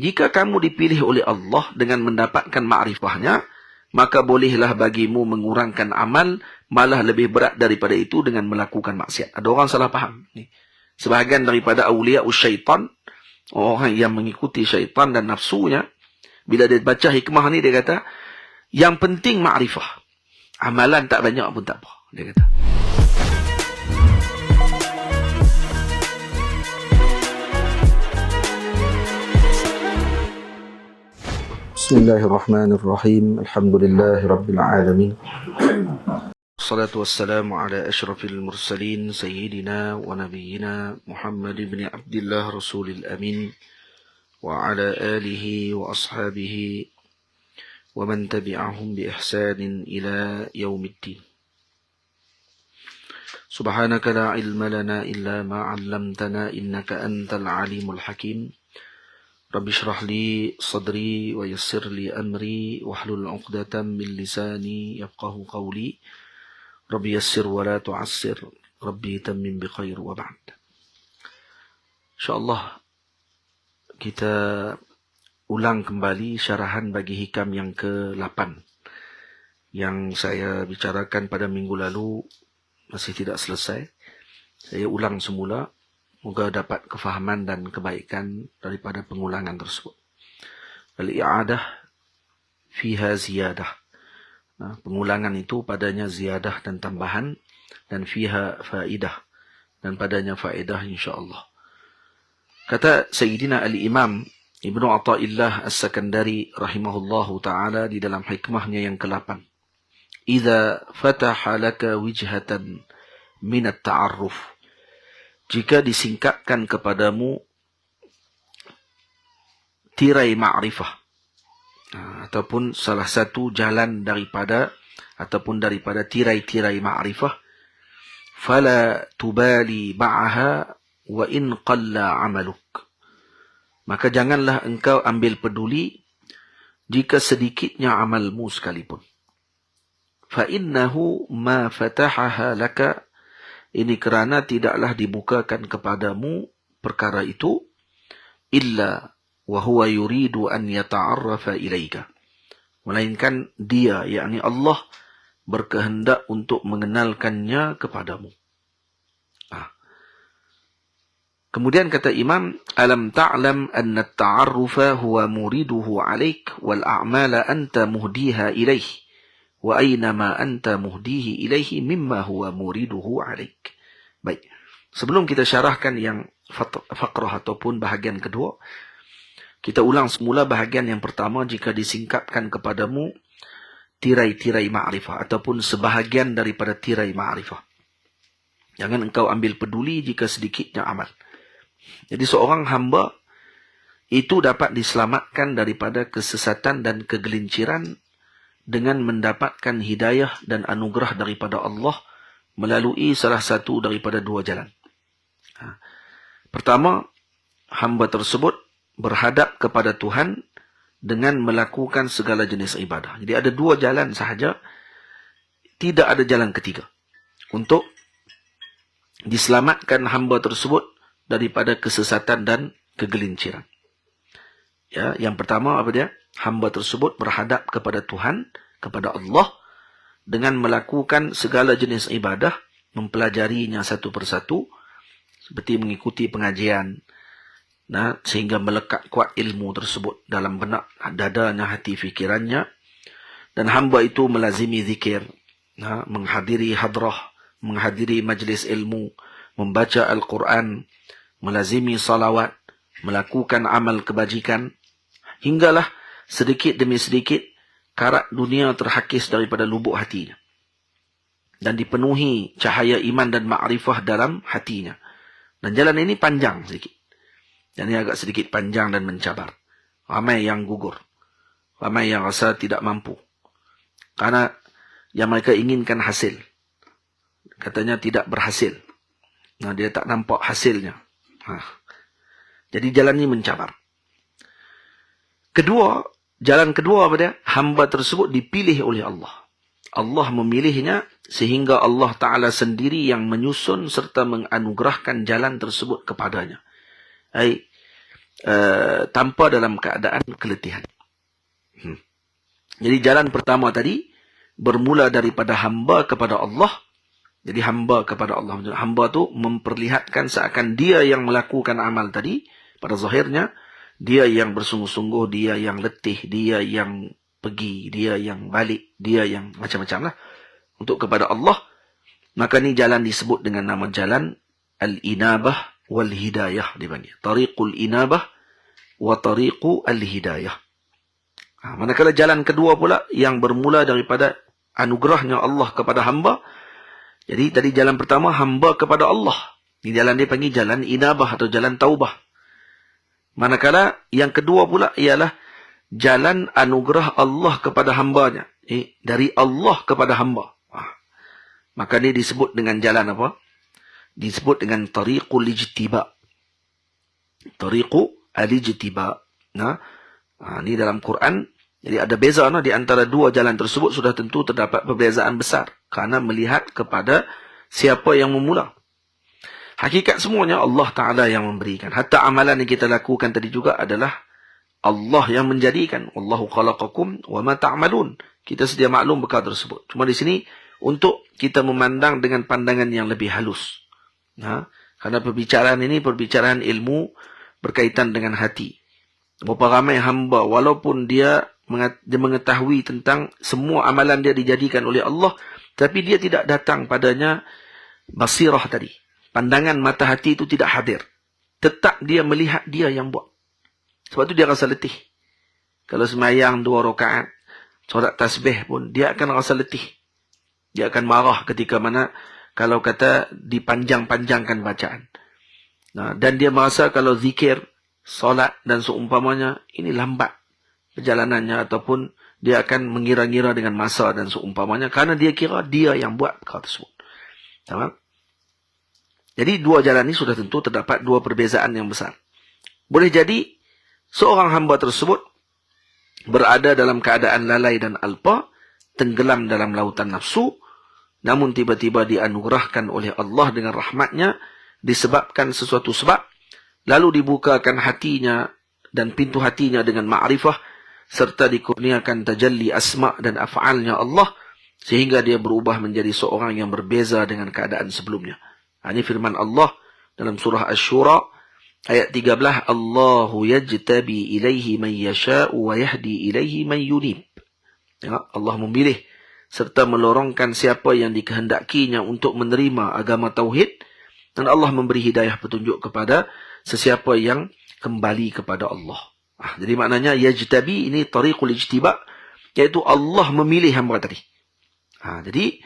Jika kamu dipilih oleh Allah dengan mendapatkan ma'rifahnya, maka bolehlah bagimu mengurangkan amal, malah lebih berat daripada itu dengan melakukan maksiat. Ada orang salah faham. Sebahagian daripada awliya syaitan, orang yang mengikuti syaitan dan nafsunya, bila dia baca hikmah ni, dia kata, yang penting ma'rifah. Amalan tak banyak pun tak apa. Dia kata. Bismillahirrahmanirrahim. Alhamdulillahirabbil alamin. Wassalatu wassalamu ala asyrafil mursalin sayyidina wa nabiyyina Muhammad ibn Abdullah Rasulil Amin wa ala alihi wa ashabihi wa man tabi'ahum bi ihsanin ila yaumiddin. Subhanaka la ilma lana illa ma 'allamtana innaka antal alimul hakim. Rabbi shrah li sadri wa yassir li amri wahlul 'uqdatam min lisani yafqahu qawli. Rabbi yassir wa la tu'assir. Rabbi tammim bi khair wa ba'd. InsyaAllah kita ulang kembali syarahan bagi hikam yang ke-8 yang saya bicarakan pada minggu lalu masih tidak selesai. Saya ulang semula. Moga dapat kefahaman dan kebaikan daripada pengulangan tersebut. Al-i'adah fiha ziyadah. Nah, pengulangan itu padanya ziyadah dan tambahan, dan fiha faidah, dan padanya faedah insyaAllah. Kata Sayyidina Al-Imam Ibnu Athaillah As-Sakandari rahimahullahu ta'ala di dalam hikmahnya yang ke-8. Idza fataha laka wijhatan minat ta'arruf. Jika disingkapkan kepadamu tirai ma'rifah, ataupun salah satu jalan daripada tirai-tirai ma'rifah, fala tubali ma'aha wa in qalla amaluk. Maka janganlah engkau ambil peduli jika sedikitnya amalmu sekalipun. Fa innahu ma fatahaha laka. Ini kerana tidaklah dibukakan kepadamu perkara itu illa wa huwa yuridu an yata'arrafa ilaika. Melainkan dia, yakni Allah, berkehendak untuk mengenalkannya kepadamu. Kemudian kata Imam, alam ta'lam anna at-ta'arrufa huwa muriduhu 'alaik wal a'mala anta muhdiha ilaih. Wa aynama anta muhdihi ilaihi mimma huwa muriduhu 'alaik. Baik. Sebelum kita syarahkan yang faqrah ataupun bahagian kedua, kita ulang semula bahagian yang pertama. Jika disingkapkan kepadamu tirai-tirai ma'rifah ataupun sebahagian daripada tirai ma'rifah, jangan engkau ambil peduli jika sedikitnya amal. Jadi seorang hamba itu dapat diselamatkan daripada kesesatan dan kegelinciran dengan mendapatkan hidayah dan anugerah daripada Allah melalui salah satu daripada dua jalan. Pertama, hamba tersebut berhadap kepada Tuhan dengan melakukan segala jenis ibadah. Jadi ada dua jalan sahaja, tidak ada jalan ketiga untuk diselamatkan hamba tersebut daripada kesesatan dan kegelinciran. Ya, yang pertama apa dia? Hamba tersebut berhadap kepada Tuhan, kepada Allah, dengan melakukan segala jenis ibadah, mempelajarinya satu persatu, seperti mengikuti pengajian, sehingga melekat kuat ilmu tersebut dalam benak dadanya, hati fikirannya, dan hamba itu melazimi zikir, menghadiri hadrah, menghadiri majlis ilmu, membaca Al-Quran, melazimi salawat, melakukan amal kebajikan, hinggalah sedikit demi sedikit karat dunia terhakis daripada lubuk hatinya dan dipenuhi cahaya iman dan ma'rifah dalam hatinya. Dan jalan ini panjang sedikit. Dan ini agak sedikit panjang dan mencabar. Ramai yang gugur. Ramai yang rasa tidak mampu. Karena yang mereka inginkan hasil, katanya tidak berhasil. Dia tak nampak hasilnya. Jadi jalan ini mencabar. Jalan kedua apa dia? Hamba tersebut dipilih oleh Allah. Allah memilihnya sehingga Allah Ta'ala sendiri yang menyusun serta menganugerahkan jalan tersebut kepadanya. tanpa dalam keadaan keletihan. Jadi jalan pertama tadi bermula daripada hamba kepada Allah. Jadi hamba kepada Allah. Hamba tu memperlihatkan seakan dia yang melakukan amal tadi. Pada zahirnya, dia yang bersungguh-sungguh, dia yang letih, dia yang pergi, dia yang balik, dia yang macam-macam lah. Untuk kepada Allah. Maka ni jalan disebut dengan nama jalan Al-Inabah wal-Hidayah. Dipanggil. Tariqul Inabah wa Tariqu Al-Hidayah. Manakala jalan kedua pula yang bermula daripada anugerahnya Allah kepada hamba. Jadi tadi jalan pertama hamba kepada Allah. Ini jalan dia panggil jalan inabah atau jalan taubah. Manakala yang kedua pula ialah jalan anugerah Allah kepada hambanya. Dari Allah kepada hamba. Maka ini disebut dengan jalan apa? Disebut dengan tariqul ijtiba. Tariqu al-ijtiba. Ini dalam Quran. Jadi ada beza di antara dua jalan tersebut sudah tentu terdapat perbezaan besar. Kerana melihat kepada siapa yang memula. Hakikat semuanya Allah Ta'ala yang memberikan. Hatta amalan yang kita lakukan tadi juga adalah Allah yang menjadikan. Wallahu khalaqakum wa ma ta'malun. Kita sedia maklum perkara tersebut. Cuma di sini untuk kita memandang dengan pandangan yang lebih halus. Kerana perbicaraan ini perbicaraan ilmu berkaitan dengan hati. Berapa ramai hamba walaupun dia mengetahui tentang semua amalan dia dijadikan oleh Allah, tapi dia tidak datang padanya basirah tadi. Pandangan mata hati itu tidak hadir. Tetap dia melihat dia yang buat. Sebab itu dia rasa letih. Kalau semayang 2 rakaat, solat tasbih pun, dia akan rasa letih. Dia akan marah ketika mana kalau kata dipanjang-panjangkan bacaan. Dan dia merasa kalau zikir, solat dan seumpamanya, ini lambat perjalanannya ataupun dia akan mengira-ngira dengan masa dan seumpamanya kerana dia kira dia yang buat perkara tersebut. Tamam? Jadi dua jalan ini sudah tentu terdapat dua perbezaan yang besar. Boleh jadi seorang hamba tersebut berada dalam keadaan lalai dan alpa, tenggelam dalam lautan nafsu, namun tiba-tiba dianugerahkan oleh Allah dengan rahmatnya, disebabkan sesuatu sebab, lalu dibukakan hatinya dan pintu hatinya dengan ma'rifah, serta dikurniakan tajalli asma' dan af'alnya Allah, sehingga dia berubah menjadi seorang yang berbeza dengan keadaan sebelumnya. Ini firman Allah dalam surah Asy-Syura ayat 13, Allahu yajtabi ilaihi man yasha'u wa yahdi ilaihi man yunib. Allah memilih serta melorongkan siapa yang dikehendakinya untuk menerima agama tauhid, dan Allah memberi hidayah petunjuk kepada sesiapa yang kembali kepada Allah. Jadi maknanya yajtabi ini tariqul ijtiba, iaitu Allah memilih hamba tadi. Jadi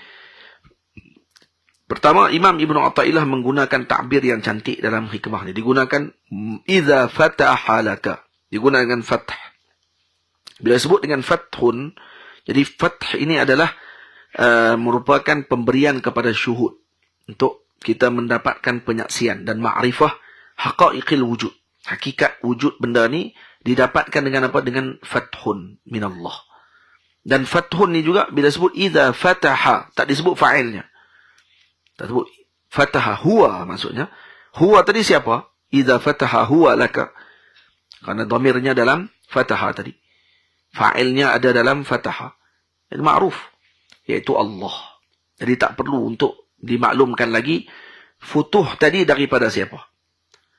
pertama Imam Ibn Athaillah menggunakan takbir yang cantik dalam hikmahnya. Digunakan idza fataha laka. Digunakan fath. Bila sebut dengan fathun, jadi fath ini adalah merupakan pemberian kepada syuhud untuk kita mendapatkan penyaksian dan ma'rifah haqaiqil wujud. Hakikat wujud benda ni didapatkan dengan apa? Dengan fathun minallah. Dan fathun ni juga bila sebut idza fataha, tak disebut fa'ilnya. Tak disebut fataha huwa maksudnya. Huwa tadi siapa? Idza fataha huwa laka. Karena dhamirnya dalam fataha tadi. Fa'ilnya ada dalam fataha. Itu ma'ruf, iaitu Allah. Jadi tak perlu untuk dimaklumkan lagi futuh tadi daripada siapa.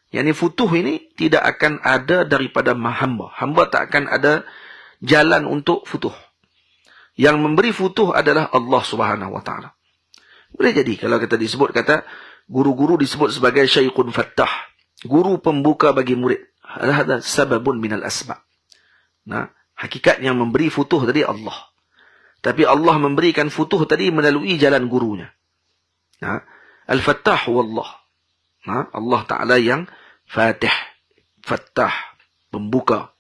Yang ini futuh ini tidak akan ada daripada hamba. Hamba tak akan ada jalan untuk futuh. Yang memberi futuh adalah Allah Subhanahu Wa Taala. Boleh jadi kalau kita disebut kata guru-guru disebut sebagai syaikun fattah, guru pembuka bagi murid. Hadza sababun minal asbab. Hakikat yang memberi futuh tadi Allah. Tapi Allah memberikan futuh tadi melalui jalan gurunya. Al-Fattah wallah. Allah Ta'ala yang Fatih, Fattah, pembuka,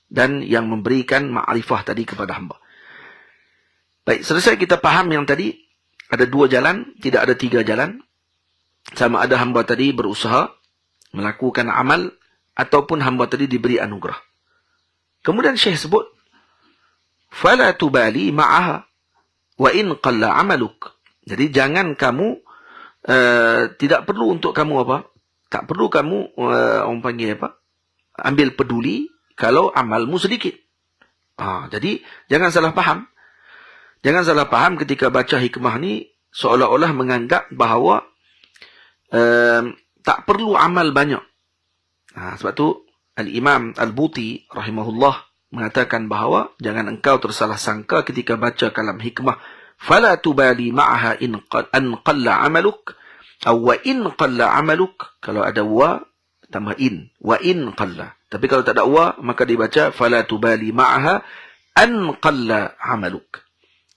dan yang memberikan ma'rifah tadi kepada hamba. Baik, selesai kita faham yang tadi, ada dua jalan, tidak ada tiga jalan. Sama ada hamba tadi berusaha, melakukan amal, ataupun hamba tadi diberi anugerah. Kemudian Syekh sebut, فَلَا تُبَالِي مَعَهَا وَإِنْ قَلَّ عَمَلُكَ. Jadi jangan kamu, tidak perlu untuk kamu apa? Tak perlu kamu, orang panggil apa? ambil peduli kalau amalmu sedikit. Jadi jangan salah faham. Jangan salah faham ketika baca hikmah ni seolah-olah menganggap bahawa tak perlu amal banyak. Sebab tu Al-Imam Al-Buti rahimahullah mengatakan bahawa jangan engkau tersalah sangka ketika baca kalam hikmah, fala tubali ma'aha in qalla amaluk atau wa in qalla amaluk. Kalau ada wa tambah in, wa in qalla. Tapi kalau tak ada wa maka dibaca fala tubali ma'aha an qalla amaluk.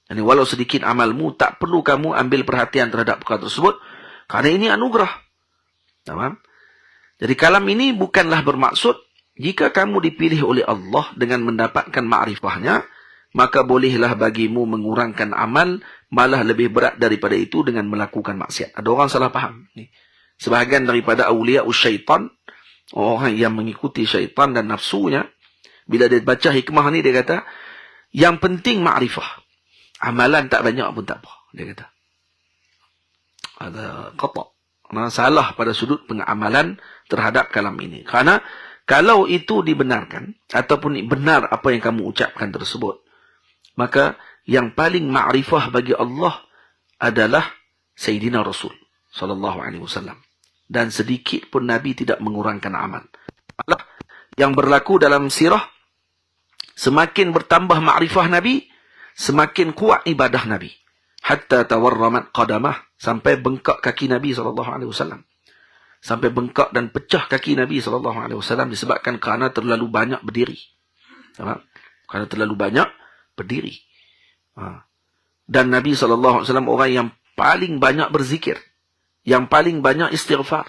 Yani walau sedikit amalmu, tak perlu kamu ambil perhatian terhadap perkara tersebut kerana ini anugerah. Faham? Jadi kalam ini bukanlah bermaksud jika kamu dipilih oleh Allah dengan mendapatkan ma'rifahnya, maka bolehlah bagimu mengurangkan amal, malah lebih berat daripada itu dengan melakukan maksiat. Ada orang salah faham. Sebahagian daripada awliya syaitan, orang yang mengikuti syaitan dan nafsunya, bila dia baca hikmah ni, dia kata, yang penting ma'rifah. Amalan tak banyak pun tak apa. Dia kata. Ada qata'. Salah pada sudut pengamalan terhadap kalam ini. Kerana kalau itu dibenarkan, ataupun benar apa yang kamu ucapkan tersebut, maka yang paling ma'rifah bagi Allah adalah Sayyidina Rasul sallallahu alaihi wasallam. Dan sedikit pun Nabi tidak mengurangkan amal. Yang berlaku dalam sirah, semakin bertambah ma'rifah Nabi, semakin kuat ibadah Nabi. Hatta tawarramat qadamah, sampai bengkak kaki Nabi sallallahu alaihi wasallam. Sampai bengkak dan pecah kaki Nabi SAW disebabkan kerana terlalu banyak berdiri. Kerana terlalu banyak berdiri. Dan Nabi SAW orang yang paling banyak berzikir. Yang paling banyak istighfar.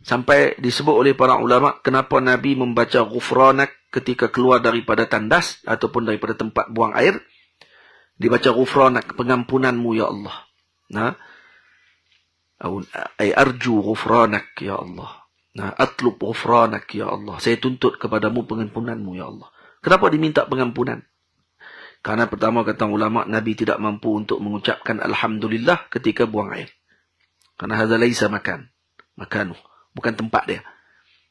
Sampai disebut oleh para ulama, kenapa Nabi membaca ghufranak ketika keluar daripada tandas ataupun daripada tempat buang air. Dibaca ghufranak, pengampunanmu ya Allah. Ay arju ghufranak ya Allah. Atlub ghufranak ya Allah. Saya tuntut kepadamu pengampunanmu ya Allah. Kenapa diminta pengampunan? Karena pertama kata ulama, Nabi tidak mampu untuk mengucapkan alhamdulillah ketika buang air. Karena hadza laisa makanu. Bukan tempat dia.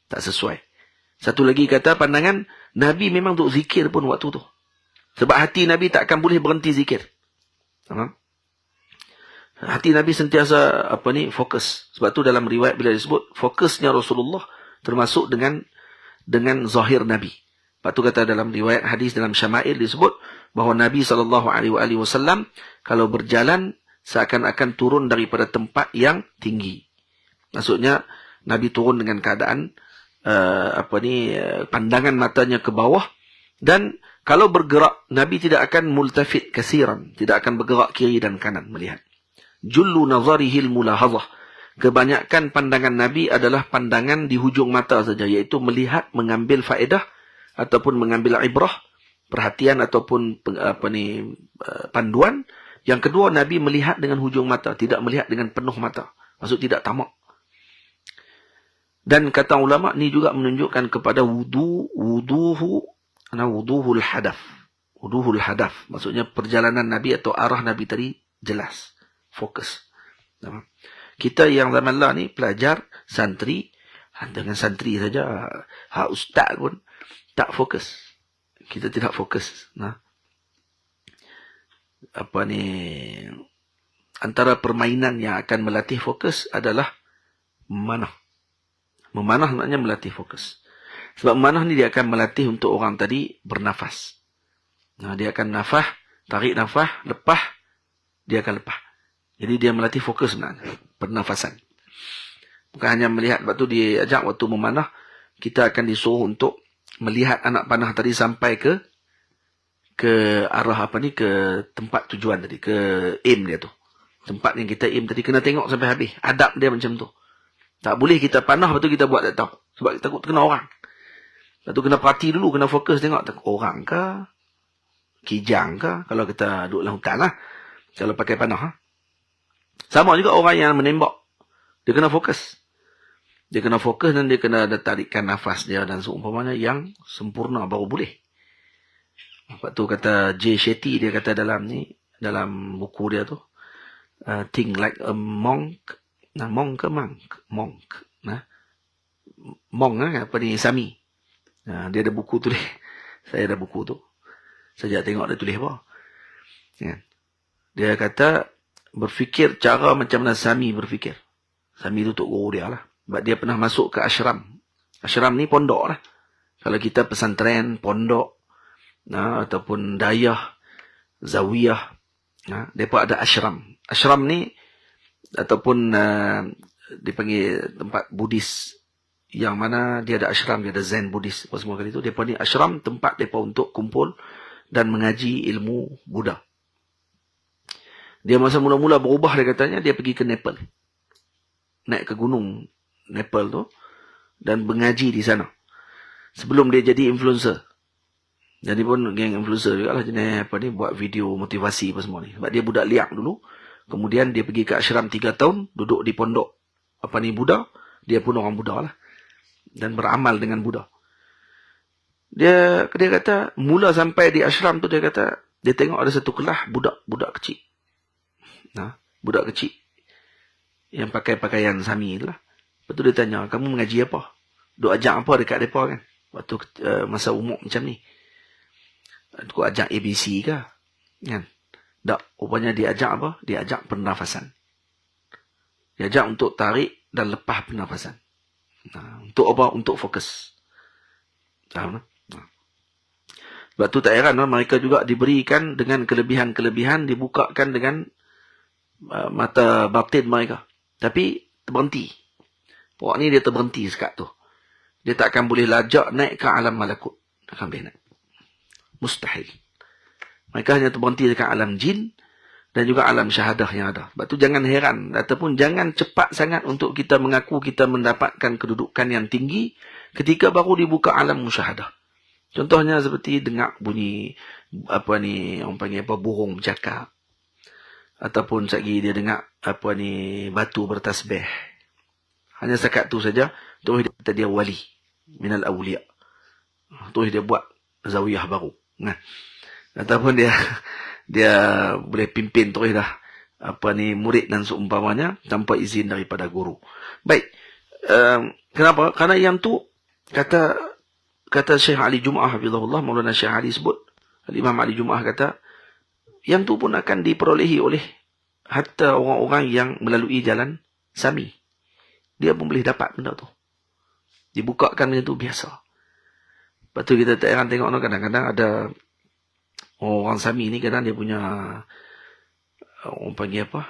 Tak sesuai. Satu lagi kata pandangan, Nabi memang untuk zikir pun waktu tu. Sebab hati Nabi tak akan boleh berhenti zikir. Hati Nabi sentiasa fokus. Sebab tu dalam riwayat bila disebut fokusnya Rasulullah termasuk dengan zahir Nabi. Sebab tu kata dalam riwayat hadis dalam Syama'il disebut bahawa Nabi SAW kalau berjalan seakan-akan turun daripada tempat yang tinggi. Maksudnya Nabi turun dengan keadaan pandangan matanya ke bawah, dan kalau bergerak Nabi tidak akan multafit kasiran, tidak akan bergerak kiri dan kanan melihat. Jullu nazarihil mulahazah. Kebanyakan pandangan Nabi adalah pandangan di hujung mata saja, iaitu melihat, mengambil faedah ataupun mengambil ibrah, perhatian ataupun panduan. Yang kedua, Nabi melihat dengan hujung mata, tidak melihat dengan penuh mata. Maksud tidak tamak. Dan kata ulama ni juga menunjukkan kepada wuduhul hadaf. Wuduhul hadaf. Maksudnya perjalanan Nabi atau arah Nabi tadi jelas. Fokus. Kita yang zaman lah ni pelajar, santri, dengan santri saja, ustaz pun tak fokus. Kita tidak fokus. Antara permainan yang akan melatih fokus adalah memanah. Memanah maknanya melatih fokus. Sebab memanah ni dia akan melatih untuk orang tadi bernafas. Dia akan tarik nafas, lepas, dia akan lepas. Jadi dia melatih fokus sebenarnya, pernafasan. Bukan hanya melihat, sebab tu dia ajak waktu memanah, kita akan disuruh untuk melihat anak panah tadi sampai ke arah ke tempat tujuan tadi, ke aim dia tu. Tempat yang kita aim tadi kena tengok sampai habis. Adab dia macam tu. Tak boleh kita panah, lepas tu kita buat tak tahu. Sebab kita takut kena orang. Lepas tu kena perhati dulu, kena fokus tengok. Orang ke? Kijang ke? Kalau kita duduk dalam hutan lah. Kalau pakai panah. Sama juga orang yang menembak. Dia kena fokus. Dia kena fokus dan dia kena ada tarikan nafas dia dan seumpamanya yang sempurna baru boleh. Lepas tu kata J. Shetty, dia kata dalam buku dia tu, think like a monk. Monk ke monk? Monk. Mong apa ni, Sami. Dia ada buku tulis. Saya ada buku tu. Sejak tengok dia tulis apa. Ya. Dia kata berfikir cara macam mana Sami berfikir. Sami tu tok guru dia lah. Sebab dia pernah masuk ke ashram. Ashram ni pondok lah. Kalau kita pesantren, pondok, ataupun dayah, zawiyah, mereka ada ashram. Ashram ni ataupun dipanggil tempat Buddhis yang mana dia ada ashram, dia ada Zen Buddhis apa semua kali tu. Mereka ni ashram, tempat mereka untuk kumpul dan mengaji ilmu Buddha. Dia masa mula-mula berubah, dia katanya dia pergi ke Nepal. Naik ke gunung Nepal tu dan mengaji di sana. Sebelum dia jadi influencer. Jadi pun geng influencer juga lah jenis apa ni, buat video motivasi apa semua ni. Sebab dia budak liak dulu. Kemudian dia pergi ke ashram 3 tahun, duduk di pondok apa ni, Buddha. Dia pun orang Buddha lah. Dan beramal dengan Buddha. Dia kata, mula sampai di ashram tu, dia kata, dia tengok ada satu kelas budak kecil. Budak kecil. Yang pakai pakaian Sami tu lah. Lepas tu dia tanya, kamu mengaji apa? Duk ajak apa dekat mereka kan? Waktu masa umur macam ni. Aku ajak ABC ke? Kan? Tak, rupanya dia ajak apa? Dia ajak pernafasan. Dia ajak untuk tarik dan lepas pernafasan. Untuk apa? Untuk fokus. Faham tak? Sebab tu tak heran mereka juga diberikan dengan kelebihan-kelebihan, dibukakan dengan mata batin mereka. Tapi terberhenti. Orang ni dia terberhenti sekat tu. Dia tak akan boleh lajak naik ke alam malakut. Tak akan boleh naik. Mustahil. Mereka hanya terberhenti dekat alam jin dan juga alam syahadah yang ada. Sebab tu jangan heran ataupun jangan cepat sangat untuk kita mengaku kita mendapatkan kedudukan yang tinggi ketika baru dibuka alam musyahadah. Contohnya seperti dengar bunyi apa ni, orang panggil apa, burung bercakap. Ataupun sekali dia dengar apa ni, batu bertasbih. Hanya sekat tu saja, terus dia kata dia wali minal awliya. Terus dia buat zawiyah baru. Ataupun dia boleh pimpin terus dah apa ni, murid dan seumpamanya tanpa izin daripada guru. Baik. Kenapa? Karena yang tu kata Syekh Ali Jum'ah hafizahullah, Maulana Syekh Ali sebut, Imam Ali Jum'ah kata, yang tu pun akan diperolehi oleh hatta orang-orang yang melalui jalan Sami. Dia pun boleh dapat benda tu. Dibukakan benda tu biasa. Lepas tu kita tak heran tengok kadang-kadang ada orang Sami ni, kadang dia punya orang panggil apa,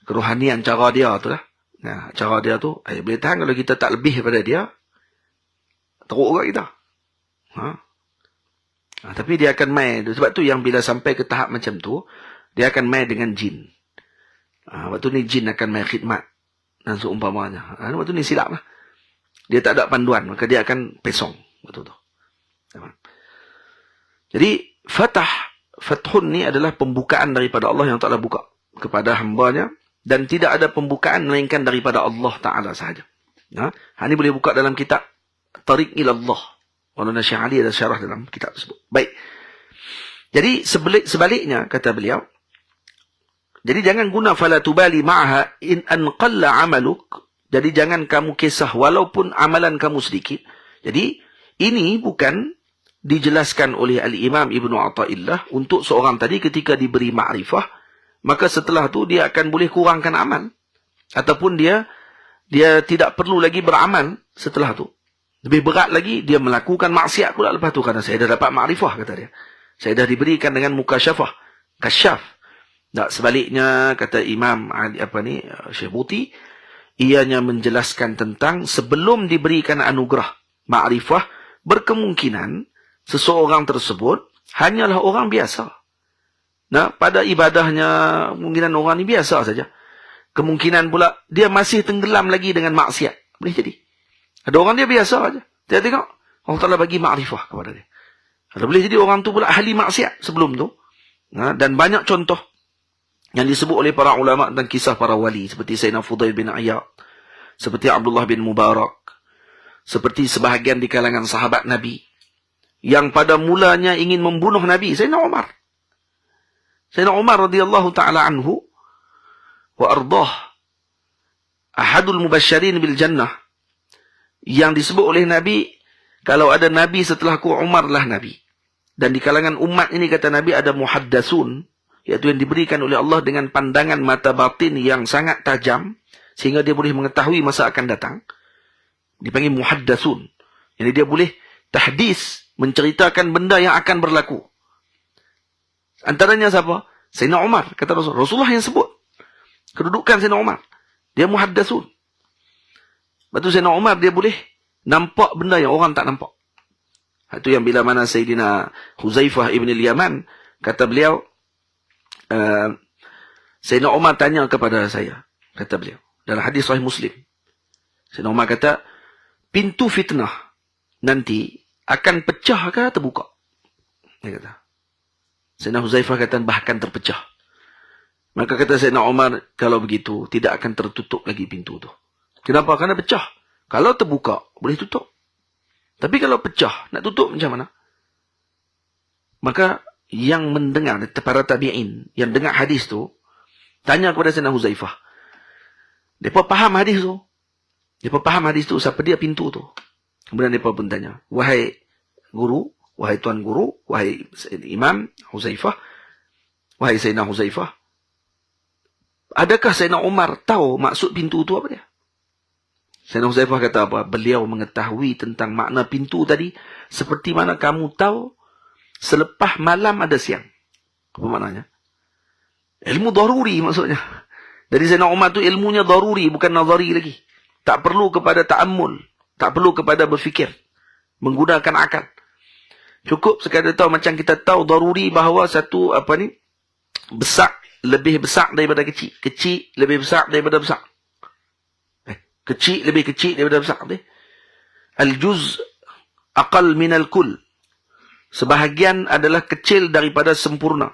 kerohanian cara dia tu lah. Cara dia tu boleh tahan kalau kita tak lebih daripada dia, teruk kat kita. Tapi dia akan main. Sebab tu yang bila sampai ke tahap macam tu, dia akan main dengan jin. Waktu ni jin akan main khidmat dan seumpamanya. Waktu ni silap lah. Dia tak ada panduan, maka dia akan pesong. Waktu tu. Jadi fathun ni adalah pembukaan daripada Allah yang Ta'ala buka kepada hambanya, dan tidak ada pembukaan melainkan daripada Allah Ta'ala sahaja. Ini boleh buka dalam kitab Tariq ilallah. Maulana Syekh Ali ada syarah dalam kitab tersebut. Baik. Jadi sebaliknya kata beliau, jadi jangan guna fala tubali ma'aha in an qalla 'amaluk. Jadi jangan kamu kisah walaupun amalan kamu sedikit. Jadi ini bukan dijelaskan oleh Al-Imam Ibnu Athaillah untuk seorang tadi ketika diberi ma'rifah, maka setelah tu dia akan boleh kurangkan amal, ataupun dia tidak perlu lagi beramal setelah tu. Lebih berat lagi, dia melakukan maksiat pula lepas tu, kerana saya dah dapat ma'rifah, kata dia. Saya dah diberikan dengan mukasyafah, kasyaf. Tak, sebaliknya, kata Imam Syekh Buti, ianya menjelaskan tentang sebelum diberikan anugerah ma'rifah, berkemungkinan seseorang tersebut hanyalah orang biasa. Pada ibadahnya, kemungkinan orang ni biasa saja. Kemungkinan pula, dia masih tenggelam lagi dengan maksiat. Boleh jadi. Ada orang dia biasa aja. Dia tengok, Allah Ta'ala bagi ma'rifah kepada dia. Ada boleh jadi orang tu pula ahli maksiat sebelum tu. Dan banyak contoh yang disebut oleh para ulama dan kisah para wali. Seperti Sayyidina Fudail bin Iyad. Seperti Abdullah bin Mubarak. Seperti sebahagian di kalangan sahabat Nabi. Yang pada mulanya ingin membunuh Nabi. Sayyidina Umar. Sayyidina Umar radhiyallahu ta'ala anhu. Wa ardah. ahadul mubasysyirin bil jannah, yang disebut oleh Nabi, kalau ada Nabi setelahku, Umar lah Nabi. Dan di kalangan umat ini, kata Nabi, ada muhaddasun, iaitu yang diberikan oleh Allah dengan pandangan mata batin yang sangat tajam, sehingga dia boleh mengetahui masa akan datang. Dipanggil muhaddasun. Jadi dia boleh tahdis, menceritakan benda yang akan berlaku. Antaranya siapa? Sayyidina Umar, kata Rasulullah yang sebut kedudukan Sayyidina Umar. Dia muhaddasun. Lepas tu Sayyidina Umar, dia boleh nampak benda yang orang tak nampak. Itu yang bila mana Sayyidina Huzaifah ibn al-Yaman, kata beliau, Sayyidina Umar tanya kepada saya, kata beliau, dalam hadis Sahih Muslim. Sayyidina Umar kata, pintu fitnah nanti akan pecah ke terbuka? Dia kata. Sayyidina Huzaifah kata, bahkan terpecah. Maka kata Sayyidina Umar, kalau begitu, tidak akan tertutup lagi pintu tu. Kenapa? Kerana pecah. Kalau terbuka, boleh tutup. Tapi kalau pecah, nak tutup macam mana? Maka yang mendengar, para tabi'in, yang dengar hadis tu, tanya kepada Sayyidina Huzaifah. Mereka faham hadis tu. Mereka faham hadis tu, siapa dia pintu tu. Kemudian mereka pun tanya, wahai guru, wahai tuan guru, wahai Imam Huzaifah, wahai Sayyidina Huzaifah, adakah Sayyidina Umar tahu maksud pintu tu apa dia? Sayyidina Huzaifah kata apa? Beliau mengetahui tentang makna pintu tadi, seperti mana kamu tahu selepas malam ada siang. Apa maknanya? Ilmu daruri maksudnya. Jadi Sayyidina Umar tu ilmunya daruri, bukan nazari lagi. Tak perlu kepada ta'ammul, tak perlu kepada berfikir, menggunakan akal. Cukup sekadar tahu, macam kita tahu daruri bahawa satu besar lebih besar daripada kecil, kecil lebih besar daripada besar, kecil lebih kecil daripada besar. Al-juz aqal minal kull, sebahagian adalah kecil daripada sempurna.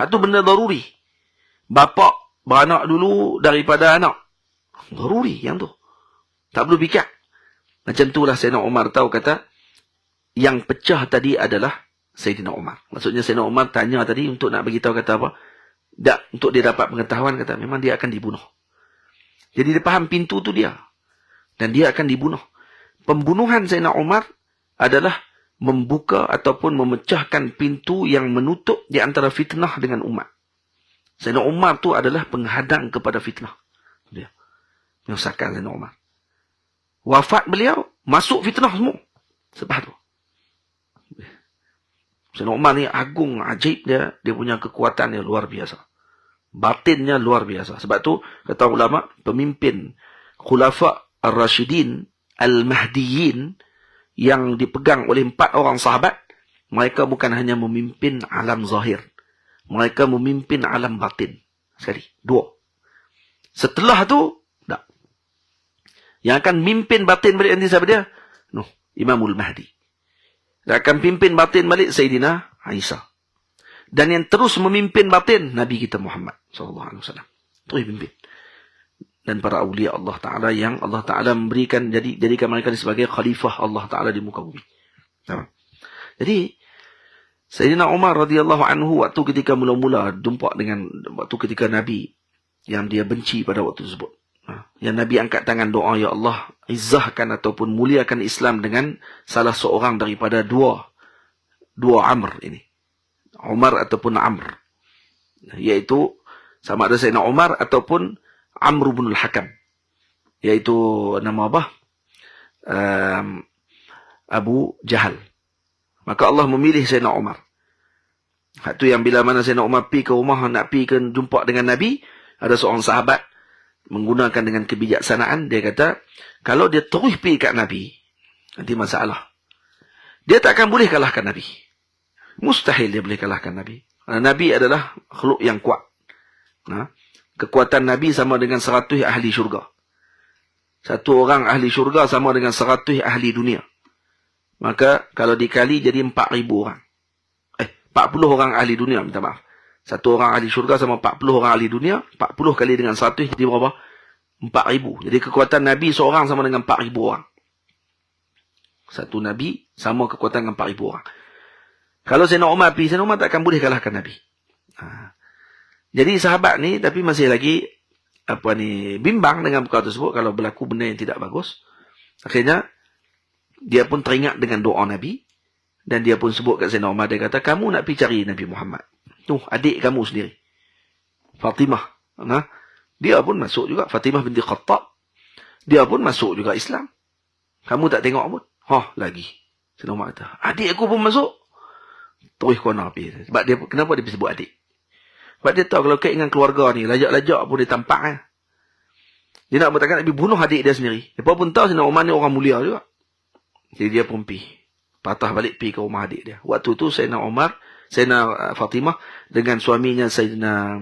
Itu benda daruri. Bapa beranak dulu daripada anak, daruri yang tu, tak perlu fikir. Macam itulah Sayyidina Umar tahu, kata yang pecah tadi adalah Sayyidina Umar. Maksudnya Sayyidina Umar tanya tadi untuk nak beritahu, kata apa? Tak, untuk dia dapat pengetahuan, kata memang dia akan dibunuh. Jadi dia faham pintu tu dia. Dan dia akan dibunuh. Pembunuhan Sayyidina Umar adalah membuka ataupun memecahkan pintu yang menutup di antara fitnah dengan umat. Sayyidina Umar tu adalah penghadang kepada fitnah. Dia menyusahkan Sayyidina Umar. Wafat beliau, masuk fitnah semua. Sebab tu. Sayyidina Umar ni agung, ajaib dia. Dia punya kekuatan yang luar biasa. Batinnya luar biasa. Sebab tu, kata ulama, pemimpin Khulafa Ar-Rashidin Al-Mahdiyin yang dipegang oleh 4 orang sahabat, mereka bukan hanya memimpin alam zahir. Mereka memimpin alam batin. Sekali. 2. Setelah tu, tak. Yang akan mimpin batin balik nanti siapa dia? Imamul Mahdi. Dan akan pimpin batin balik Sayyidina Isa. Dan yang terus memimpin batin, Nabi kita Muhammad SAW. Terus pimpin. Dan para awliya Allah Ta'ala yang Allah Ta'ala memberikan, jadikan mereka sebagai khalifah Allah Ta'ala di muka bumi. Jadi, Sayyidina Umar radhiyallahu anhu waktu ketika mula-mula jumpa dengan, waktu ketika Nabi yang dia benci pada waktu tersebut. Yang Nabi angkat tangan doa, ya Allah, izzahkan ataupun muliakan Islam dengan salah seorang daripada dua Amr ini. Umar ataupun Amr. Iaitu sama ada Sayyidina Umar ataupun Amr bin al-Hakam. Iaitu nama apa? Abu Jahal. Maka Allah memilih Sayyidina Umar. Itu yang bila mana Sayyidina Umar pergi ke rumah, nak pergi ke jumpa dengan Nabi, ada seorang sahabat menggunakan dengan kebijaksanaan, dia kata, kalau dia terus pergi kat Nabi, nanti masalah. Dia tak akan boleh kalahkan Nabi. Mustahil dia boleh kalahkan Nabi. Nabi adalah makhluk yang kuat. Kekuatan Nabi sama dengan 100 ahli syurga. Satu orang ahli syurga sama dengan 100 ahli dunia. Maka kalau dikali jadi 4,000 orang. 40 orang ahli dunia, minta maaf. Satu orang ahli syurga sama 40 orang ahli dunia. 40 kali dengan 100 jadi berapa? 4,000. Jadi kekuatan Nabi seorang sama dengan 4,000 orang. Satu Nabi sama kekuatan dengan 4,000 orang. Kalau Sayyidina Umar pergi, Sayyidina Umar tak akan boleh kalahkan Nabi. Jadi sahabat ni, tapi masih lagi bimbang dengan perkara tersebut kalau berlaku benda yang tidak bagus. Akhirnya dia pun teringat dengan doa Nabi dan dia pun sebut kat Sayyidina Umar, dia kata, kamu nak pergi cari Nabi Muhammad. Tu adik kamu sendiri, Fatimah. Nah, dia pun masuk juga, Fatimah binti Khattab. Dia pun masuk juga Islam. Kamu tak tengok pun. Lagi. Sayyidina Umar kata, adik aku pun masuk. Terus kena pergi. Sebab dia, kenapa dia sebut adik? Sebab dia tahu kalau kait dengan keluarga ni, lajak-lajak pun dia tampak kan. Dia nak bertakkan nak pergi bunuh adik dia sendiri. Dia pun tahu Sayyidina Umar ni orang mulia juga. Jadi dia pun pergi. Patah balik pergi ke rumah adik dia. Waktu tu Sayyidina Fatimah dengan suaminya Sayyidina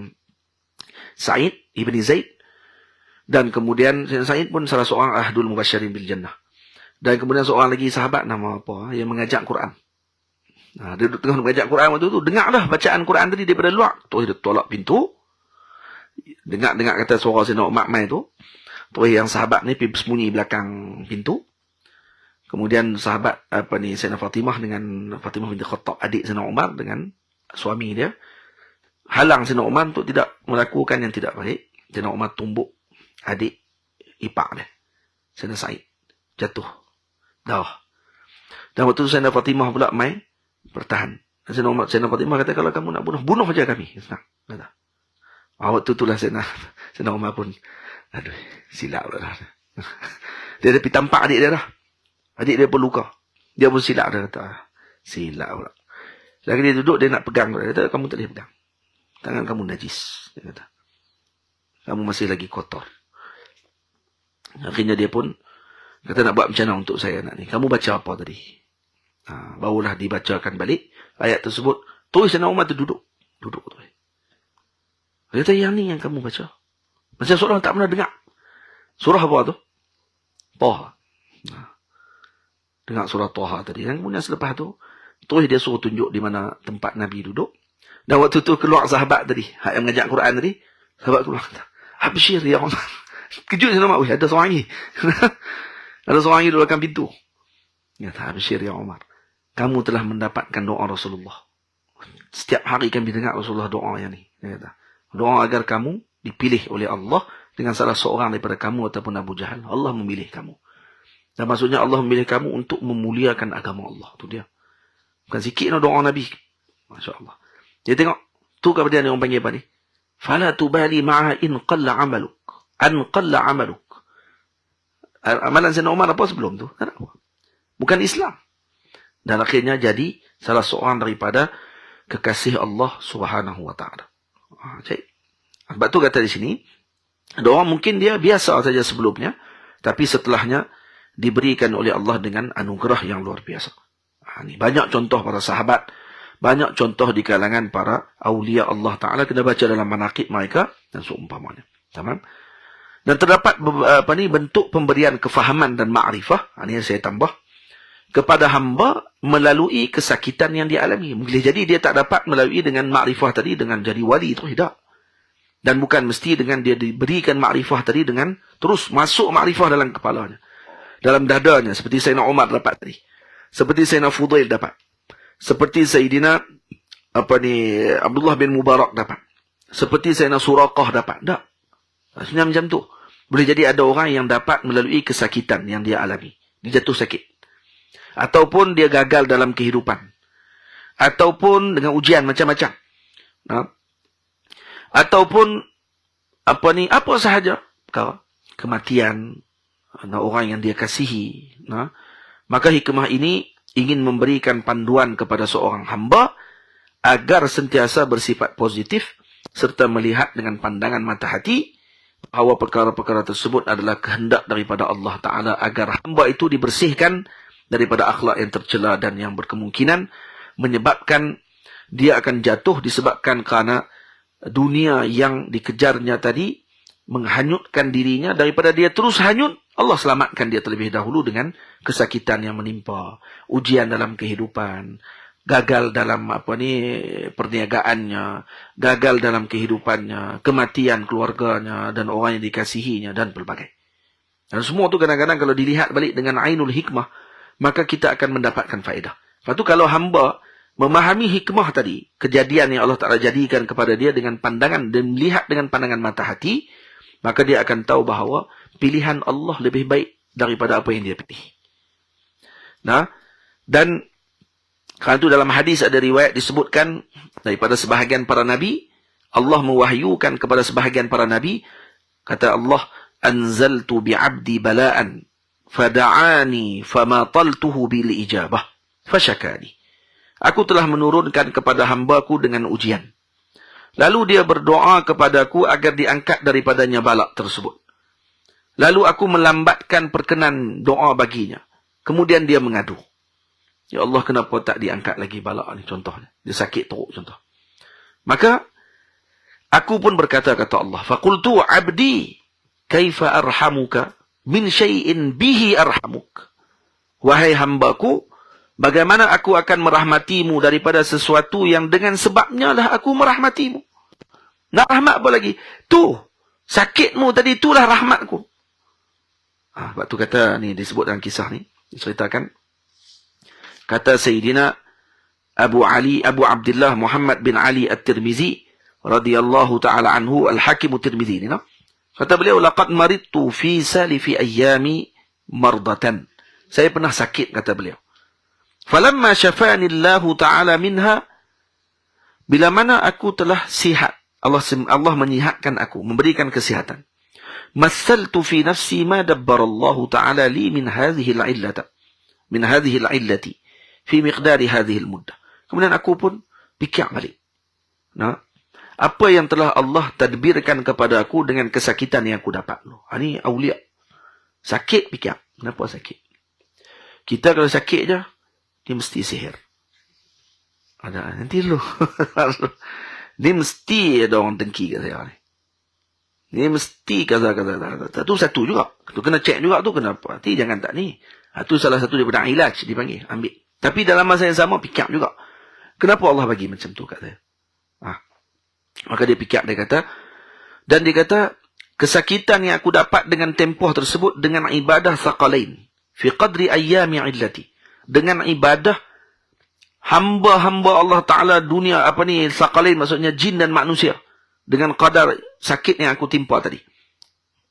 Sa'id ibni Zaid. Dan kemudian Sayyidina Sa'id pun salah seorang ahdul mubasyirin bil jannah. Dan kemudian seorang lagi sahabat nama apa yang mengajak Quran. Dia tengah mengajak Quran waktu tu, dengarlah bacaan Quran tadi daripada luar. Terus dia tolak pintu. Dengar kata suara Sayyidina Umar main tu. Terus yang sahabat ni pergi bersembunyi belakang pintu. Kemudian sahabat Sayyidina Fatimah dengan Fatimah binti Khattab, adik Sayyidina Umar dengan suami dia, halang Sayyidina Umar untuk tidak melakukan yang tidak baik. Sayyidina Umar tumbuk adik ipar dia, Sayyidina Sa'id, jatuh. Dah. Dan waktu tu Sayyidina Fatimah pula main bertahan. Sayyidina Fatimah kata, kalau kamu nak bunuh saja kami. Senang. Kata. Waktu itulah Sayyidina Umar pun, aduh, silap lah. Dia dah pergi tampak adik dia dah. Adik dia pun luka. Dia pun silap. Dia kata, silap pula. Lagi dia duduk, dia nak pegang. Dia kata, kamu tak boleh pegang. Tangan kamu najis. Dia kata, kamu masih lagi kotor. Akhirnya dia pun kata, nak buat macam mana untuk saya nak ni. Kamu baca apa tadi? Barulah dibacakan balik ayat tersebut. Terus Sayyidina Umar tu duduk tu. Dia kata, yang ni yang kamu baca. Macam seorang tak pernah dengar. Surah apa tu? Taha. Dengar surah Taha tadi. Dan kemudian selepas tu, terus dia suruh tunjuk di mana tempat Nabi duduk. Dan waktu tu keluar sahabat tadi, yang mengajak Quran tadi, sahabat tu kata, Abshir ya Umar. Kejut Sayyidina Umar, ada seorang lagi. Ada seorang lagi di belakang pintu. Dia kata, Abshir ya Umar, kamu telah mendapatkan doa Rasulullah. Setiap hari kami dengar Rasulullah doa yang ni. Dia kata, doa agar kamu dipilih oleh Allah dengan salah seorang daripada kamu ataupun Abu Jahal. Allah memilih kamu. Dan maksudnya Allah memilih kamu untuk memuliakan agama Allah. Itu dia. Bukan sikit doa Nabi. Masya Allah. Dia tengok. Tu kepada dia orang panggil apa ni? Fala tubali ma'a in qalla amaluk. An qalla amaluk. Amalan Sayyidina Umar apa sebelum tu? Tak apa. Bukan Islam. Dan akhirnya jadi salah seorang daripada kekasih Allah Subhanahu wa ta'ala. Sebab tu kata di sini, ada orang mungkin dia biasa saja sebelumnya, tapi setelahnya diberikan oleh Allah dengan anugerah yang luar biasa. Ini banyak contoh para sahabat, banyak contoh di kalangan para awliya Allah Ta'ala. Kita baca dalam manaqib mereka dan seumpamanya. Tamam? Dan terdapat bentuk pemberian kefahaman dan ma'rifah, ini yang saya tambah, kepada hamba melalui kesakitan yang dialami. Boleh jadi dia tak dapat melalui dengan ma'rifah tadi, dengan jadi wali itu tidak. Dan bukan mesti dengan dia diberikan ma'rifah tadi dengan terus masuk ma'rifah dalam kepalanya, dalam dadanya, seperti Sayyidina Umar dapat tadi, seperti Sayyidina Fudail dapat, seperti Sayyidina Abdullah bin Mubarak dapat, seperti Sayyidina Suraqah dapat. Tak. Maksudnya macam tu. Boleh jadi ada orang yang dapat melalui kesakitan yang dia alami. Dia jatuh sakit. Ataupun dia gagal dalam kehidupan. Ataupun dengan ujian macam-macam. Ataupun apa sahaja. Kematian orang yang dia kasihi. Maka hikmah ini ingin memberikan panduan kepada seorang hamba agar sentiasa bersifat positif serta melihat dengan pandangan mata hati bahawa perkara-perkara tersebut adalah kehendak daripada Allah Ta'ala agar hamba itu dibersihkan daripada akhlak yang tercela dan yang berkemungkinan menyebabkan dia akan jatuh disebabkan kerana dunia yang dikejarnya tadi menghanyutkan dirinya. Daripada dia terus hanyut, Allah selamatkan dia terlebih dahulu dengan kesakitan yang menimpa, ujian dalam kehidupan, gagal dalam perniagaannya, gagal dalam kehidupannya, kematian keluarganya dan orang yang dikasihinya dan pelbagai. Dan semua tu kadang-kadang kalau dilihat balik dengan ainul hikmah, maka kita akan mendapatkan faedah. Lepas tu kalau hamba memahami hikmah tadi, kejadian yang Allah Ta'ala jadikan kepada dia dengan pandangan dan melihat dengan pandangan mata hati, maka dia akan tahu bahawa pilihan Allah lebih baik daripada apa yang dia pilih. Nah, dan kerana itu dalam hadis ada riwayat disebutkan daripada sebahagian para nabi, Allah mewahyukan kepada sebahagian para nabi, kata Allah, anzaltu bi'abdi bala'an fada'ani famataltuhu bil ijabah fashakani. Aku telah menurunkan kepada hambaku dengan ujian. Lalu dia berdoa kepadaku agar diangkat daripadanya balak tersebut. Lalu aku melambatkan perkenan doa baginya. Kemudian dia mengadu. Ya Allah, kenapa tak diangkat lagi balak ni, contohnya. Dia sakit teruk, contoh. Maka aku pun berkata, kata Allah, faqultu abdi kaifa arhamuka min syai'in bihi arhamuk. Wahai hambaku, bagaimana aku akan merahmatimu daripada sesuatu yang dengan sebabnya lah aku merahmatimu. Nak rahmat apa lagi? Tu, sakitmu tadi, itulah rahmatku. Sebab tu kata, ni disebut dalam kisah ni, diceritakan. Kata Sayyidina Abu Abdullah Muhammad bin Ali At-Tirmizi, radhiyallahu ta'ala anhu, Al-Hakim At-Tirmizi ni, no? Kata beliau, laqad maridtu fi salifi ayyami mardatan. Saya pernah sakit, kata beliau. Falamma syafani Allah Ta'ala minha, bila mana aku telah sihat, Allah menyihatkan aku, memberikan kesihatan. Massaltu fi nafsi ma dabbara Allah Ta'ala li min hadhihi al-illati fi miqdari hadhihi al-muddah. Kemudian aku pun fikir balik. Nah, apa yang telah Allah tadbirkan kepada aku dengan kesakitan yang aku dapat. Ini awliya. Sakit fikir. Kenapa sakit? Kita kalau sakit je, dia mesti sihir. Ada, nanti dulu. Dia mesti ada orang dengki kat saya ni. Dia mesti kata-kata. Itu satu juga. Tu kena cek juga tu kenapa. Nanti jangan tak ni. Itu salah satu daripada ilaj dipanggil. Ambil. Tapi dalam masa yang sama, fikir juga. Kenapa Allah bagi macam tu kat saya? Maka dia fikir, dia kata. Dan dia kata, kesakitan yang aku dapat dengan tempoh tersebut dengan ibadah thaqalain. Fi qadri ayyami illati. Dengan ibadah hamba-hamba Allah Ta'ala dunia, thaqalain maksudnya jin dan manusia. Dengan kadar sakit yang aku timpa tadi.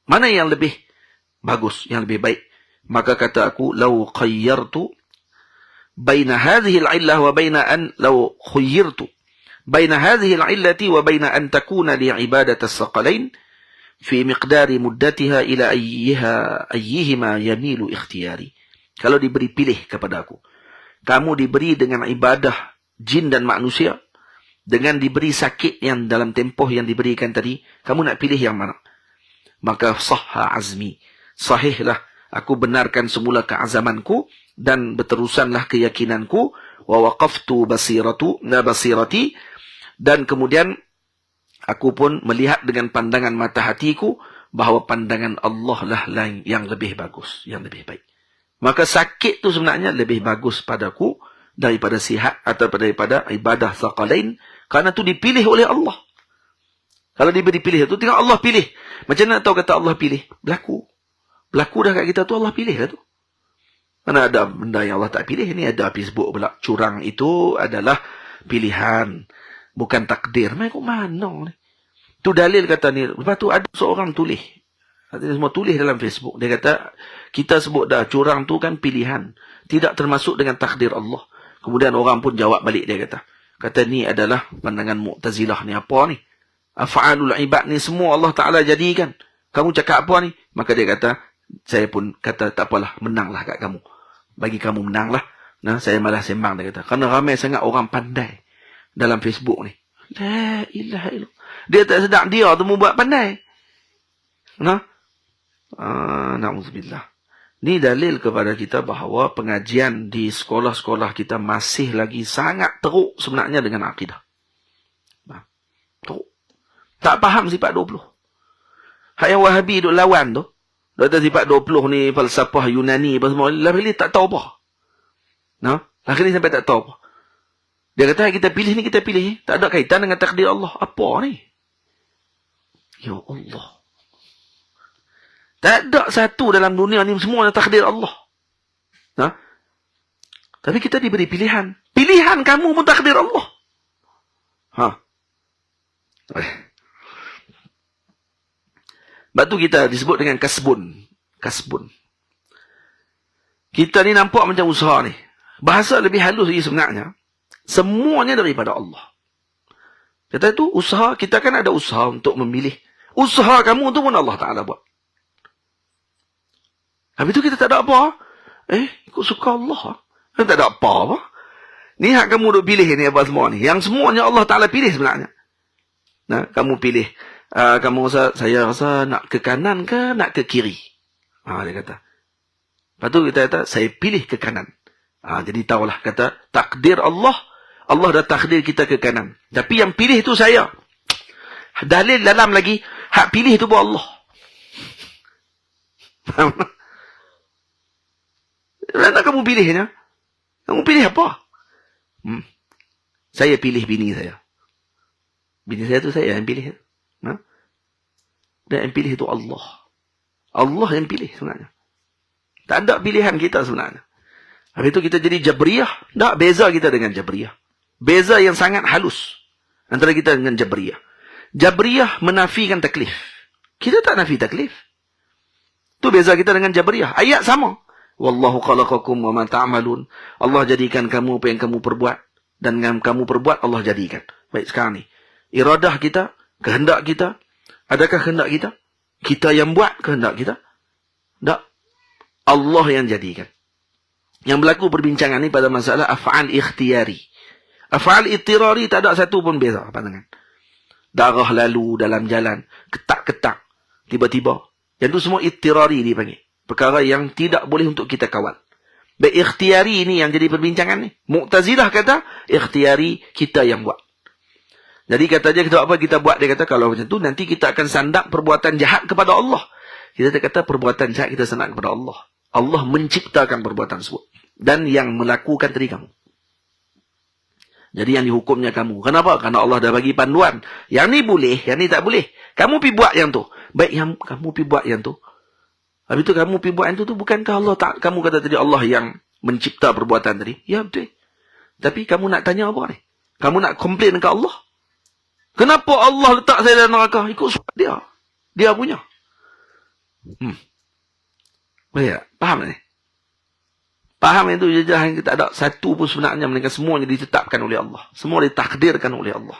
Mana yang lebih bagus, yang lebih baik? Maka kata aku, law khayyartu baina hadhihi al-illah wa baina an law khayyartu baina hadhihi al-illati wa baina an takuna li ibadati as-thaqalain fi miqdari muddatiha ila ayyihima yamilu ikhtiyari. Kalau diberi pilih kepada aku, kamu diberi dengan ibadah jin dan manusia, dengan diberi sakit yang dalam tempoh yang diberikan tadi, kamu nak pilih yang mana? Maka sahha azmi, sahihlah aku benarkan semula keazamanku dan berterusanlah keyakinanku, wa waqaftu basirati, dan kemudian aku pun melihat dengan pandangan mata hatiku bahawa pandangan Allah lah yang lebih bagus, yang lebih baik. Maka sakit tu sebenarnya lebih bagus padaku daripada sihat atau daripada ibadah thaqalain, kerana tu dipilih oleh Allah. Kalau diberi pilih tu, tengok Allah pilih. Macam mana tahu kata Allah pilih? Berlaku dah kat kita tu, Allah pilih lah tu. Mana ada benda yang Allah tak pilih? Ini ada Facebook pula, curang itu adalah pilihan, bukan takdir. Mereka mana ni? Tu dalil kata ni. Lepas tu ada seorang tulis. Semua tulis dalam Facebook. Dia kata, kita sebut dah, curang tu kan pilihan. Tidak termasuk dengan takdir Allah. Kemudian orang pun jawab balik, dia kata ni adalah pandangan Mu'tazilah ni. Apa ni? Af'alul ibad ni semua Allah Ta'ala jadikan. Kamu cakap apa ni? Maka dia kata, saya pun kata, tak apalah, menanglah kat kamu. Bagi kamu menanglah. Nah, saya malah sembang, dia kata. Kerana ramai sangat orang pandai dalam Facebook ni. La ilaha illallah. Dia tak sedar dia tu membuat pandai. Nah, na'udzubillah. Ini dalil kepada kita bahawa pengajian di sekolah-sekolah kita masih lagi sangat teruk sebenarnya dengan akidah. Teruk. Tak faham sifat 20. Hak yang Wahabi duk lawan tu, kata sifat 20 ni falsafah Yunani apa semua, lagi tak tahu apa. Nah, lagi sampai tak tahu apa. Dia kata kita pilih ni, kita pilih. Tak ada kaitan dengan takdir Allah. Apa ni? Ya Allah. Tak ada satu dalam dunia ni semua takdir Allah. Nah, tapi kita diberi pilihan. Pilihan kamu pun takdir Allah. Sebab tu kita disebut dengan kasbun. Kasbun. Kita ni nampak macam usaha ni. Bahasa lebih halus lagi sebenarnya. Semuanya daripada Allah. Kata tu usaha, kita kan ada usaha untuk memilih. Usaha kamu tu pun Allah Ta'ala buat. Habis tu kita tak ada apa. Ikut suka Allah. Tak ada apa-apa. Ni hak kamu duk pilih ni apa semua ni. Yang semuanya Allah Ta'ala pilih sebenarnya. Nah, kamu pilih. Kamu rasa, saya rasa nak ke kanan ke nak ke kiri. Dia kata. Lepas tu kita kata, saya pilih ke kanan. Jadi tahulah, kata, takdir Allah. Allah dah takdir kita ke kanan. Tapi yang pilih tu saya. Dalil dalam lagi, hak pilih tu pun Allah. Faham? Tak kamu pilihnya. Kamu pilih apa? Saya pilih bini saya. Bini saya tu saya yang pilih. Dan yang pilih itu Allah. Allah yang pilih sebenarnya. Tak ada pilihan kita sebenarnya. Habis itu kita jadi Jabriyah. Tak, beza kita dengan Jabriyah. Beza yang sangat halus antara kita dengan Jabriyah. Jabriyah menafikan taklif. Kita tak nafi taklif. Itu beza kita dengan Jabriyah. Ayat sama. Wallahu khalaqakum wa ma ta'malun. Allah jadikan kamu apa yang kamu perbuat. Dan yang kamu perbuat Allah jadikan. Baik, sekarang ni. Iradah kita, kehendak kita. Adakah kehendak kita? Kita yang buat kehendak kita? Tak. Allah yang jadikan. Yang berlaku perbincangan ni pada masalah af'al ikhtiyari. Af'al ittirari tak ada satu pun beza. Pandangan. Darah lalu dalam jalan. Ketak-ketak. Tiba-tiba. Yang tu semua ittirari dipanggil. Perkara yang tidak boleh untuk kita kawal. Baik, ikhtiyari ini yang jadi perbincangan ni. Mu'tazilah kata, ikhtiyari kita yang buat. Jadi kata dia, kita apa kita buat? Dia kata, kalau macam tu, nanti kita akan sandak perbuatan jahat kepada Allah. Kita kata, perbuatan jahat kita sandak kepada Allah. Allah menciptakan perbuatan tersebut. Dan yang melakukan tadi kamu. Jadi yang dihukumnya kamu. Kenapa? Karena Allah dah bagi panduan. Yang ni boleh, yang ni tak boleh. Kamu pergi buat yang tu. Baik, yang kamu pergi buat yang tu. Habis tu kamu pergi buat yang tu, bukankah Allah tak? Kamu kata tadi Allah yang mencipta perbuatan tadi. Ya, betul. Tapi kamu nak tanya apa ni? Kamu nak komplain ke Allah? Kenapa Allah letak saya dalam neraka? Ikut surat dia. Dia punya. Baik, faham ni? Faham itu jejah yang tak ada satu pun sebenarnya, melainkan semuanya ditetapkan oleh Allah. Semua ditakdirkan oleh Allah.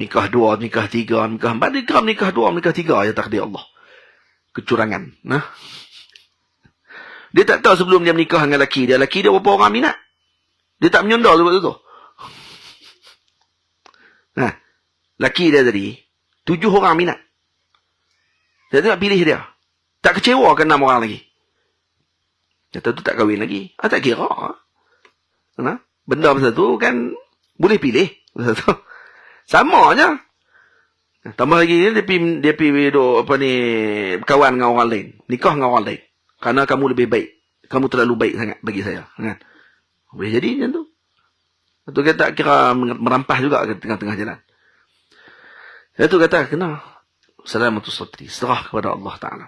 Nikah 2, nikah 3, nikah 4, nikah 2, nikah 3 ya takdir Allah. Kecurangan. Nah. Dia tak tahu sebelum dia menikah dengan lelaki dia berapa orang minat. Dia tak menyondol sebab itu. Nah, lelaki dia tadi 7 orang minat. Dia tak pilih dia. Tak kecewa ke 6 orang lagi. Kata tu tak kahwin lagi. Tak kira. Nah, benda macam tu kan boleh pilih. Sama aja. Tambah lagi dia pergi apa ni berkawan dengan orang lain, nikah dengan orang lain. Karena kamu lebih baik. Kamu terlalu baik sangat bagi saya, kan? Boleh jadi macam tu. Itu kata kira merampas juga ke tengah-tengah jalan. Itu kata kena salamatus satri, serah kepada Allah Taala.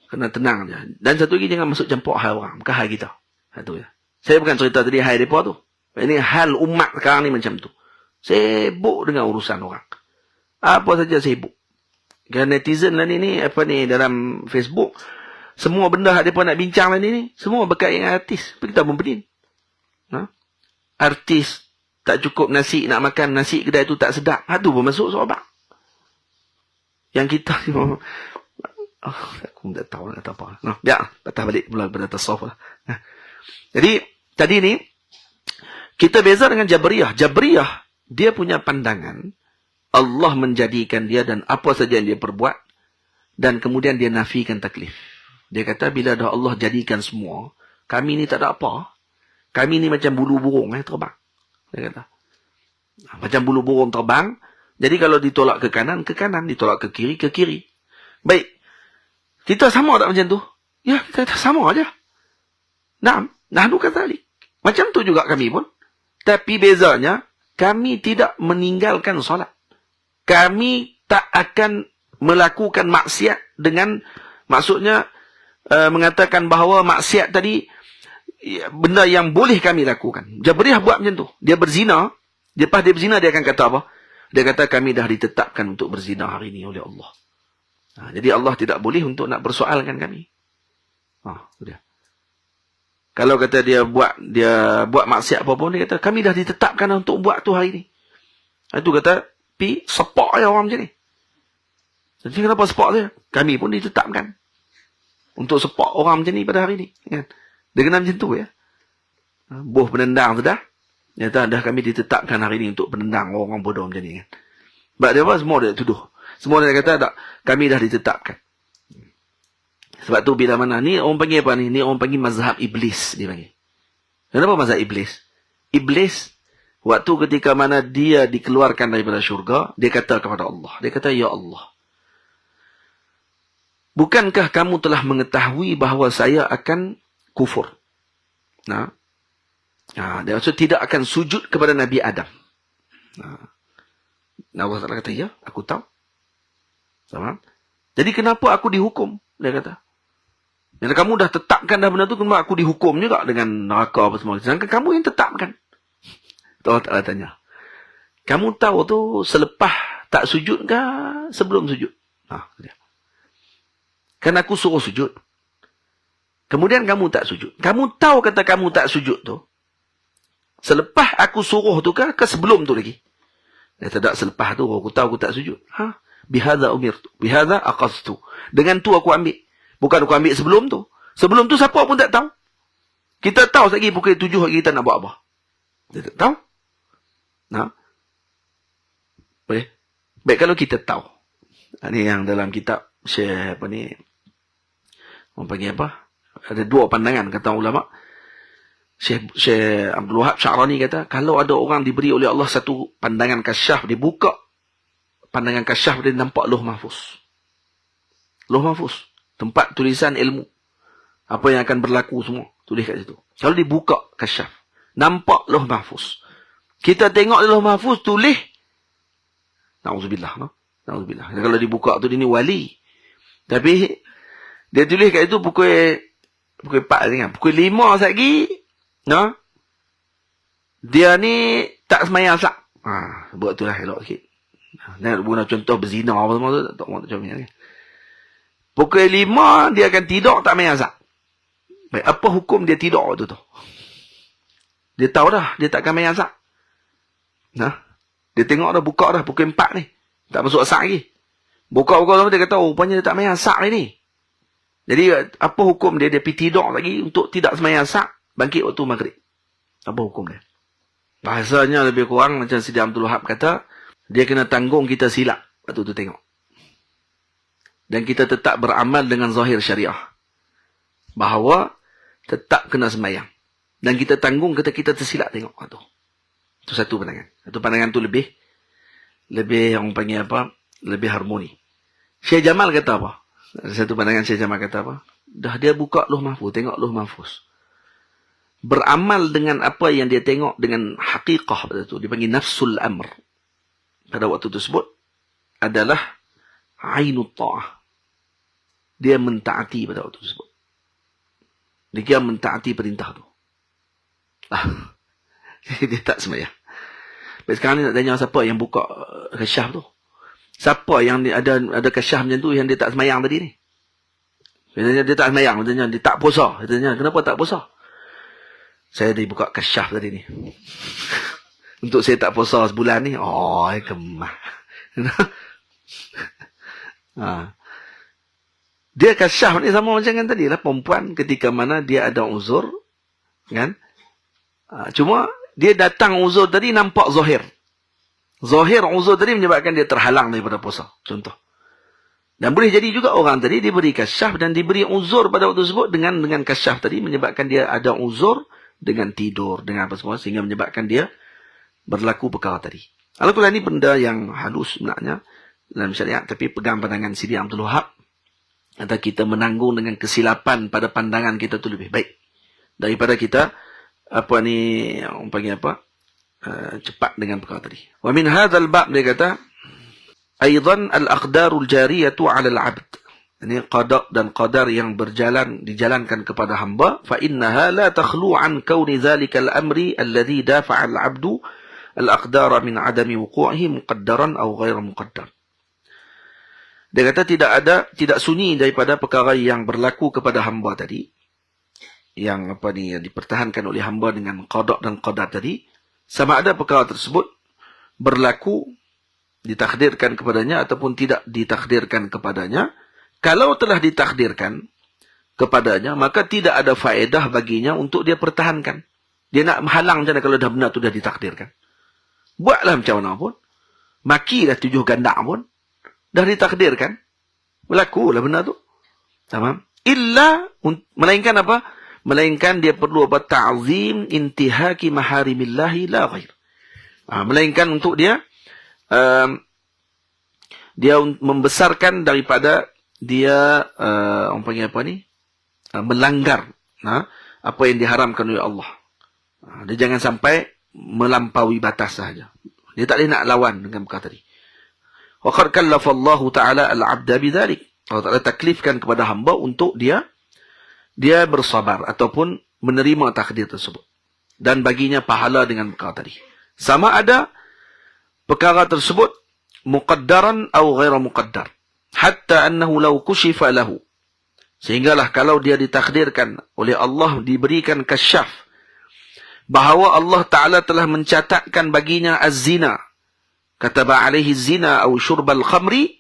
Kena tenang je. Dan satu lagi jangan masuk campur hal orang, bukan hal kita. Itu ya. Saya bukan cerita tadi hal depa tu. Ini hal umat sekarang ni macam tu. Sibuk dengan urusan orang. Apa saja sibuk. Kan netizen lah ni apa ni dalam Facebook, semua benda hak depa nak bincang lah ni semua berkait dengan artis. Kita membenin. Artis tak cukup nasi nak makan, nasi kedai tu tak sedap. Tu pun masuk sahabat. Yang kita aku tak tahu nak kata apa. Biar patah balik mula pada tasawuf lah. Jadi tadi ni kita beza dengan Jabriyah. Jabriyah dia punya pandangan Allah menjadikan dia dan apa saja yang dia perbuat dan kemudian dia nafikan taklif. Dia kata bila dah Allah jadikan semua, kami ni tak ada apa. Kami ni macam bulu burung terbang. Dia kata. Macam bulu burung terbang. Jadi kalau ditolak ke kanan, ditolak ke kiri. Baik. Kita sama tak macam tu? Ya, kita sama aja. Nahnu kadzalik. Macam tu juga kami pun. Tapi bezanya kami tidak meninggalkan solat. Kami tak akan melakukan maksiat dengan maksudnya mengatakan bahawa maksiat tadi benda yang boleh kami lakukan. Jabriyah buat macam tu. Dia berzina. Lepas dia berzina dia akan kata apa? Dia kata kami dah ditetapkan untuk berzina hari ini oleh Allah. Jadi Allah tidak boleh untuk nak bersoalkan kami. Itu dia. Kalau kata dia buat maksiat apa pun, dia kata kami dah ditetapkan untuk buat tu hari ni. Itu kata pi sepak je orang macam ni. Jadi kenapa sepak dia? Kami pun ditetapkan untuk sepak orang macam ni pada hari ni, kan? Dia kena macam tu ya. Boh penendang tu dah. Dah kami ditetapkan hari ni untuk penendang orang bodoh macam ni, kan. Sebab dia apa? Semua dia tuduh. Semua dia kata tak, kami dah ditetapkan. Sebab tu bila mana ni orang panggil apa ni? Ni orang panggil mazhab iblis, dia panggil. Kenapa mazhab iblis? Iblis waktu ketika mana dia dikeluarkan daripada syurga, dia kata kepada Allah. Dia kata, ya Allah, bukankah kamu telah mengetahui bahawa saya akan kufur? Dia maksud tidak akan sujud kepada Nabi Adam. Allah Ta'ala kata, ya, aku tahu. Sama. Jadi kenapa aku dihukum? Dia kata. Yang kamu dah tetapkan dah benda tu, kenapa aku dihukum juga dengan neraka apa semua? Sedangkan kamu yang tetapkan. Allah Ta'ala tanya. Kamu tahu tu selepas tak sujud ke sebelum sujud? Kan aku suruh sujud. Kemudian kamu tak sujud. Kamu tahu kata kamu tak sujud tu selepas aku suruh tu ke sebelum tu lagi? Dia tak selepas tu aku tahu aku tak sujud. Bihadza umirtu, bihadza aqadtu. Dengan tu aku ambil. Bukan aku ambil sebelum tu. Sebelum tu siapa pun tak tahu. Kita tahu lagi pukul 7 hari kita nak buat apa. Dia tak tahu. Boleh? Baik kalau kita tahu. Ini yang dalam kitab Syekh apa ni? Orang panggil apa? Ada dua pandangan kata ulama. Syekh Abdul Wahab Sya'rani kata, kalau ada orang diberi oleh Allah satu pandangan kasyaf, dibuka pandangan kasyaf, dia nampak Lauh Mahfuz. Lauh Mahfuz. Tempat tulisan ilmu. Apa yang akan berlaku semua. Tulis kat situ. Kalau dibuka kasyaf, nampak Lauh Mahfuz. Kita tengok Lauh Mahfuz, tulis. Na'udzubillah. Na'udzubillah. Kalau dibuka tu, dia ni wali. Tapi, dia tulis kat situ pukul 4 kan. Pukul 5 lagi. Dia ni tak semayang sak. Buat tu lah elok sikit. Nak guna contoh berzina apa semua tu. Tak mahu macam ni. Pukul 5 dia akan tidur tak semayang sak. Baik, apa hukum dia tidur waktu tu? Dia tahu dah dia tak akan semayang sak. Dia tengok dah buka dah pukul 4 ni. Tak masuk sak lagi. Buka-buka dia kata rupanya dia tak semayang sak ni. Jadi apa hukum dia? Dia pergi tidur lagi untuk tidak semayang sak. Bangkit waktu maghrib. Apa hukum dia? Bahasanya lebih kurang macam Sidi Abdul Wahab kata, dia kena tanggung kita silap waktu tu tengok. Dan kita tetap beramal dengan zahir syariah. Bahawa tetap kena semayang. Dan kita tanggung kata kita tersilap tengok waktu. Itu satu pandangan. Satu pandangan tu lebih orang panggil apa? Lebih harmoni. Syekh Jamal kata apa? Satu pandangan Syekh Jamal kata apa? Dah dia buka Lauh Mahfuz, tengok Lauh Mahfuz. Beramal dengan apa yang dia tengok dengan hakikah pada tu. Dia panggil nafsul amr. Pada waktu tersebut adalah ainut ta'ah. Dia mentaati pada waktu tersebut. Dia mentaati perintah tu. Dia tak semayang. Baik, sekarang ni nak tanya siapa yang buka kasyaf tu. Siapa yang ada kasyaf macam tu yang dia tak semayang tadi ni? Dia tak semayang. Dia tak puasa. Dia tanya, kenapa tak puasa? Saya dibuka kasyaf tadi ni. Untuk saya tak puasa sebulan ni. Kemah. Dia kasyaf ni sama macam kan tadi lah. Perempuan ketika mana dia ada uzur. Kan? Cuma dia datang uzur tadi nampak zahir. Zahir uzur tadi menyebabkan dia terhalang daripada puasa. Contoh. Dan boleh jadi juga orang tadi diberi kasyaf dan diberi uzur pada waktu tersebut dengan kasyaf tadi menyebabkan dia ada uzur dengan tidur, dengan apa semua, sehingga menyebabkan dia berlaku perkara tadi. Alhamdulillah ini benda yang halus sebenarnya dalam syariat, tapi pegang pandangan Sidi Abdul Wahab, atau kita menanggung dengan kesilapan pada pandangan kita tu lebih baik daripada kita orang panggil cepat dengan perkara tadi. Wa min hadzal bab dia kata aidan al-aqdarul jariyatu 'ala al-'abd. Ini qada dan qadar yang dijalankan kepada hamba, fa innaha la takhlu an kauni dhalika al-amri alladhi dafa'a al-'abdu al-aqdara min 'adami wuqu'ihi muqaddaran aw ghayra muqaddar. Dia kata tidak sunyi daripada perkara yang berlaku kepada hamba tadi, yang yang dipertahankan oleh hamba dengan qada dan qadar tadi, sama ada perkara tersebut berlaku ditakdirkan kepadanya ataupun tidak ditakdirkan kepadanya. Kalau telah ditakdirkan kepadanya, maka tidak ada faedah baginya untuk dia pertahankan. Dia nak menghalang macam mana kalau dah benar tu dah ditakdirkan. Buatlah macam mana pun. Makilah 7 ganda pun. Dah ditakdirkan. Berlakulah benar tu. Tamam. Melainkan apa? Melainkan dia perlu apa? Ta'zim intihaki maharimillahi la ghair. Melainkan untuk dia membesarkan daripada dia orang panggil apa ni? Melanggar apa yang diharamkan oleh Allah. Dia jangan sampai melampaui batas sahaja. Dia tak boleh nak lawan dengan perkara tadi. Wa qad kallafa Allah Ta'ala al-'abda bidzalik. Allah Ta'ala taklifkan kepada hamba untuk dia bersabar ataupun menerima takdir tersebut. Dan baginya pahala dengan perkara tadi. Sama ada perkara tersebut muqaddaran atau ghaira muqaddar. Hatta annahu law kushifa lahu. Sehinggalah kalau dia ditakdirkan oleh Allah, diberikan kasyaf bahawa Allah Ta'ala telah mencatatkan baginya az-zina. Kataba alaihi zina atau syurbal khamri.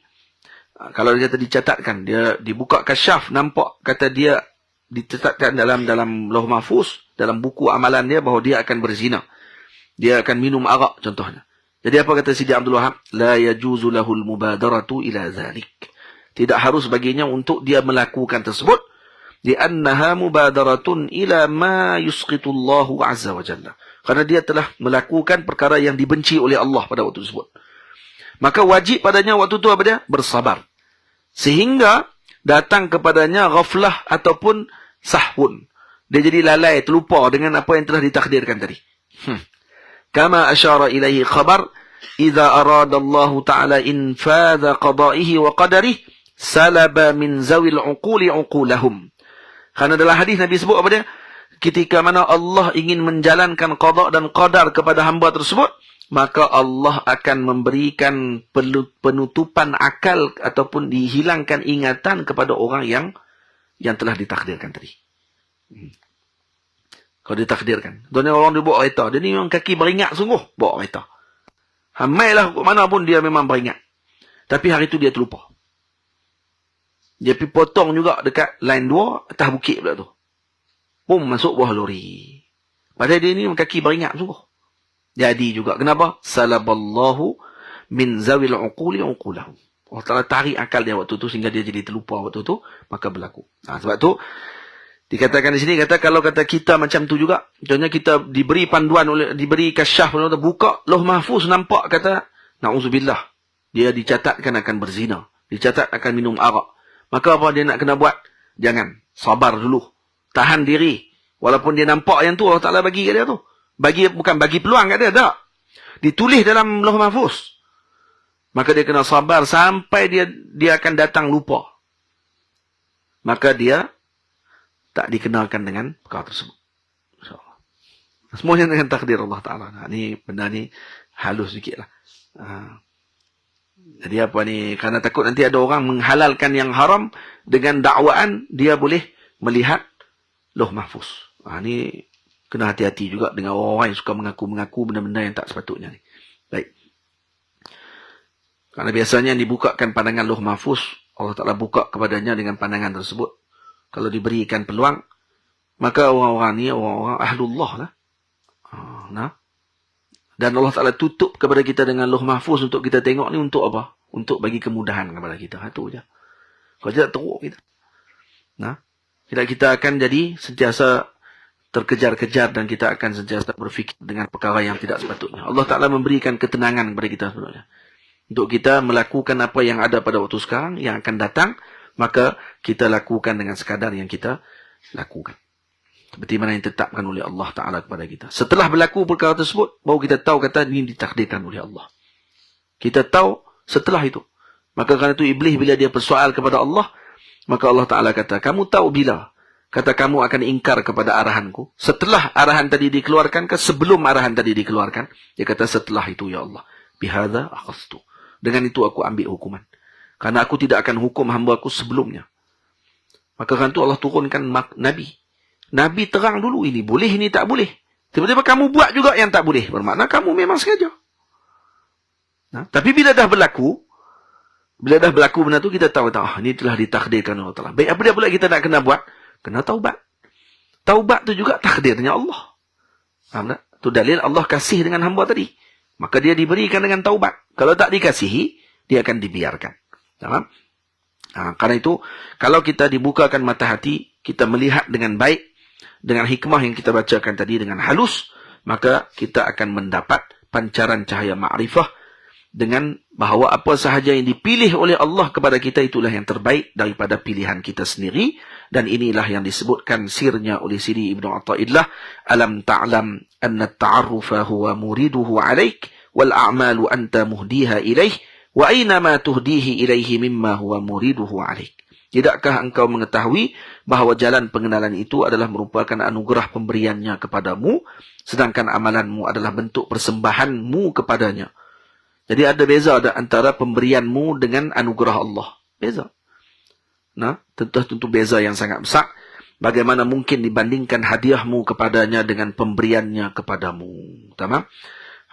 Kalau dia kata dicatatkan, dia dibuka kasyaf, nampak kata dia dicatatkan dalam lauh mahfuz, dalam buku amalan dia bahawa dia akan berzina. Dia akan minum arak contohnya. Jadi apa kata Sidi Abdul Wahab? La yajuzu lahul mubadaratu ila zalik. Tidak harus baginya untuk dia melakukan tersebut. Li'annaha mubadaratun ila ma yusqitullahu azza wa jalla. Karena dia telah melakukan perkara yang dibenci oleh Allah pada waktu tersebut. Maka wajib padanya waktu itu apa dia? Bersabar. Sehingga datang kepadanya ghaflah ataupun sahwun. Dia jadi lalai, terlupa dengan apa yang telah ditakdirkan tadi. Kama asyara ilaihi khabar, idza arada Allah Ta'ala infadha qada'ihi wa qadarihi, salaba min zawil uquli uqulahum. Karena dalam hadis Nabi sebut apa dia? Ketika mana Allah ingin menjalankan qada dan qadar kepada hamba tersebut, maka Allah akan memberikan penutupan akal ataupun dihilangkan ingatan kepada orang yang telah ditakdirkan tadi. Kalau ditakdirkan. Dia orang dia bawa kereta. Dia ni memang kaki beringat sungguh bawa kereta. Hamailah mana pun dia memang beringat. Tapi hari itu dia terlupa. Dia pergi potong juga dekat line 2 atas bukit pula tu. Masuk bawah lori. Padahal dia ni kaki beringat sungguh. Jadi juga. Kenapa? Salaballahu min zawil uquli uqulahum. Allah Ta'ala tarik akal dia waktu tu sehingga dia jadi terlupa waktu tu. Maka berlaku. Sebab tu dikatakan di sini, kata kalau kata kita macam tu juga. Contohnya kita diberi panduan, diberi kasyaf, buka lauh mahfuz, nampak kata, na'udzubillah. Dia dicatatkan akan berzina. Dicatat akan minum arak. Maka apa dia nak kena buat? Jangan. Sabar dulu. Tahan diri. Walaupun dia nampak yang tu, Allah Ta'ala bagi kat dia tu. Bukan bagi peluang kat dia, tak. Ditulis dalam lauh mahfuz. Maka dia kena sabar sampai dia akan datang lupa. Maka dia tak dikenalkan dengan perkara tersebut. InsyaAllah. Semuanya dengan takdir Allah Ta'ala. Ni benda ni halus sikit lah. Jadi apa ni, kerana takut nanti ada orang menghalalkan yang haram dengan dakwaan dia boleh melihat lauh mahfuz. Ni kena hati-hati juga dengan orang-orang yang suka mengaku-mengaku benda-benda yang tak sepatutnya ni. Baik. Kerana biasanya yang dibukakan pandangan lauh mahfuz, Allah Ta'ala buka kepadanya dengan pandangan tersebut. Kalau diberikan peluang, maka orang-orang ni orang-orang ahlullah lah. Dan Allah Ta'ala tutup kepada kita dengan lauh mahfuz untuk kita tengok ni untuk apa? Untuk bagi kemudahan kepada kita. Itu je. Kalau tidak teruk kita. Kita akan jadi sentiasa terkejar-kejar dan kita akan sentiasa berfikir dengan perkara yang tidak sepatutnya. Allah Ta'ala memberikan ketenangan kepada kita sebenarnya. Untuk kita melakukan apa yang ada pada waktu sekarang, yang akan datang, maka kita lakukan dengan sekadar yang kita lakukan. Seperti mana yang ditetapkan oleh Allah Ta'ala kepada kita. Setelah berlaku perkara tersebut, baru kita tahu kata ini ditakdirkan oleh Allah. Kita tahu setelah itu. Maka kerana itu iblis bila dia bersoal kepada Allah, maka Allah Ta'ala kata, kamu tahu bila? Kata kamu akan ingkar kepada arahanku. Setelah arahan tadi dikeluarkan ke sebelum arahan tadi dikeluarkan? Dia kata setelah itu ya Allah. Bihadza akhadtu. Dengan itu aku ambil hukuman. Karena aku tidak akan hukum hamba aku sebelumnya. Maka kan tu Allah turunkan Nabi. Nabi terang dulu ini boleh, ini tak boleh. Tiba-tiba kamu buat juga yang tak boleh. Bermakna kamu memang sengaja. Nah, tapi bila dah berlaku benda tu, kita tahu, ini telah ditakdirkan Allah Ta'ala. Baik, apa dia pula kita nak kena buat? Kena taubat. Taubat tu juga takdirnya Allah. Faham tak? Tu dalil Allah kasih dengan hamba tadi. Maka dia diberikan dengan taubat. Kalau tak dikasihi, dia akan dibiarkan. Faham? Karena itu, kalau kita dibukakan mata hati, kita melihat dengan baik, dengan hikmah yang kita bacakan tadi, dengan halus, maka kita akan mendapat pancaran cahaya ma'rifah, dengan bahawa apa sahaja yang dipilih oleh Allah kepada kita, itulah yang terbaik daripada pilihan kita sendiri. Dan inilah yang disebutkan sirnya oleh Sidi Ibnu Athaillah, alam ta'lam anna ta'arrufa huwa muriduhu alaik, wal a'malu anta muhdiha ilaih, wa aina ma tuhdihi ilaihi mimma huwa muriduhu alaik. Tidakkah engkau mengetahui bahawa jalan pengenalan itu adalah merupakan anugerah pemberiannya kepadamu, sedangkan amalanmu adalah bentuk persembahanmu kepadanya. Jadi ada beza antara pemberianmu dengan anugerah Allah. Beza. Nah, tentu beza yang sangat besar. Bagaimana mungkin dibandingkan hadiahmu kepadanya dengan pemberiannya kepadamu. Tamam?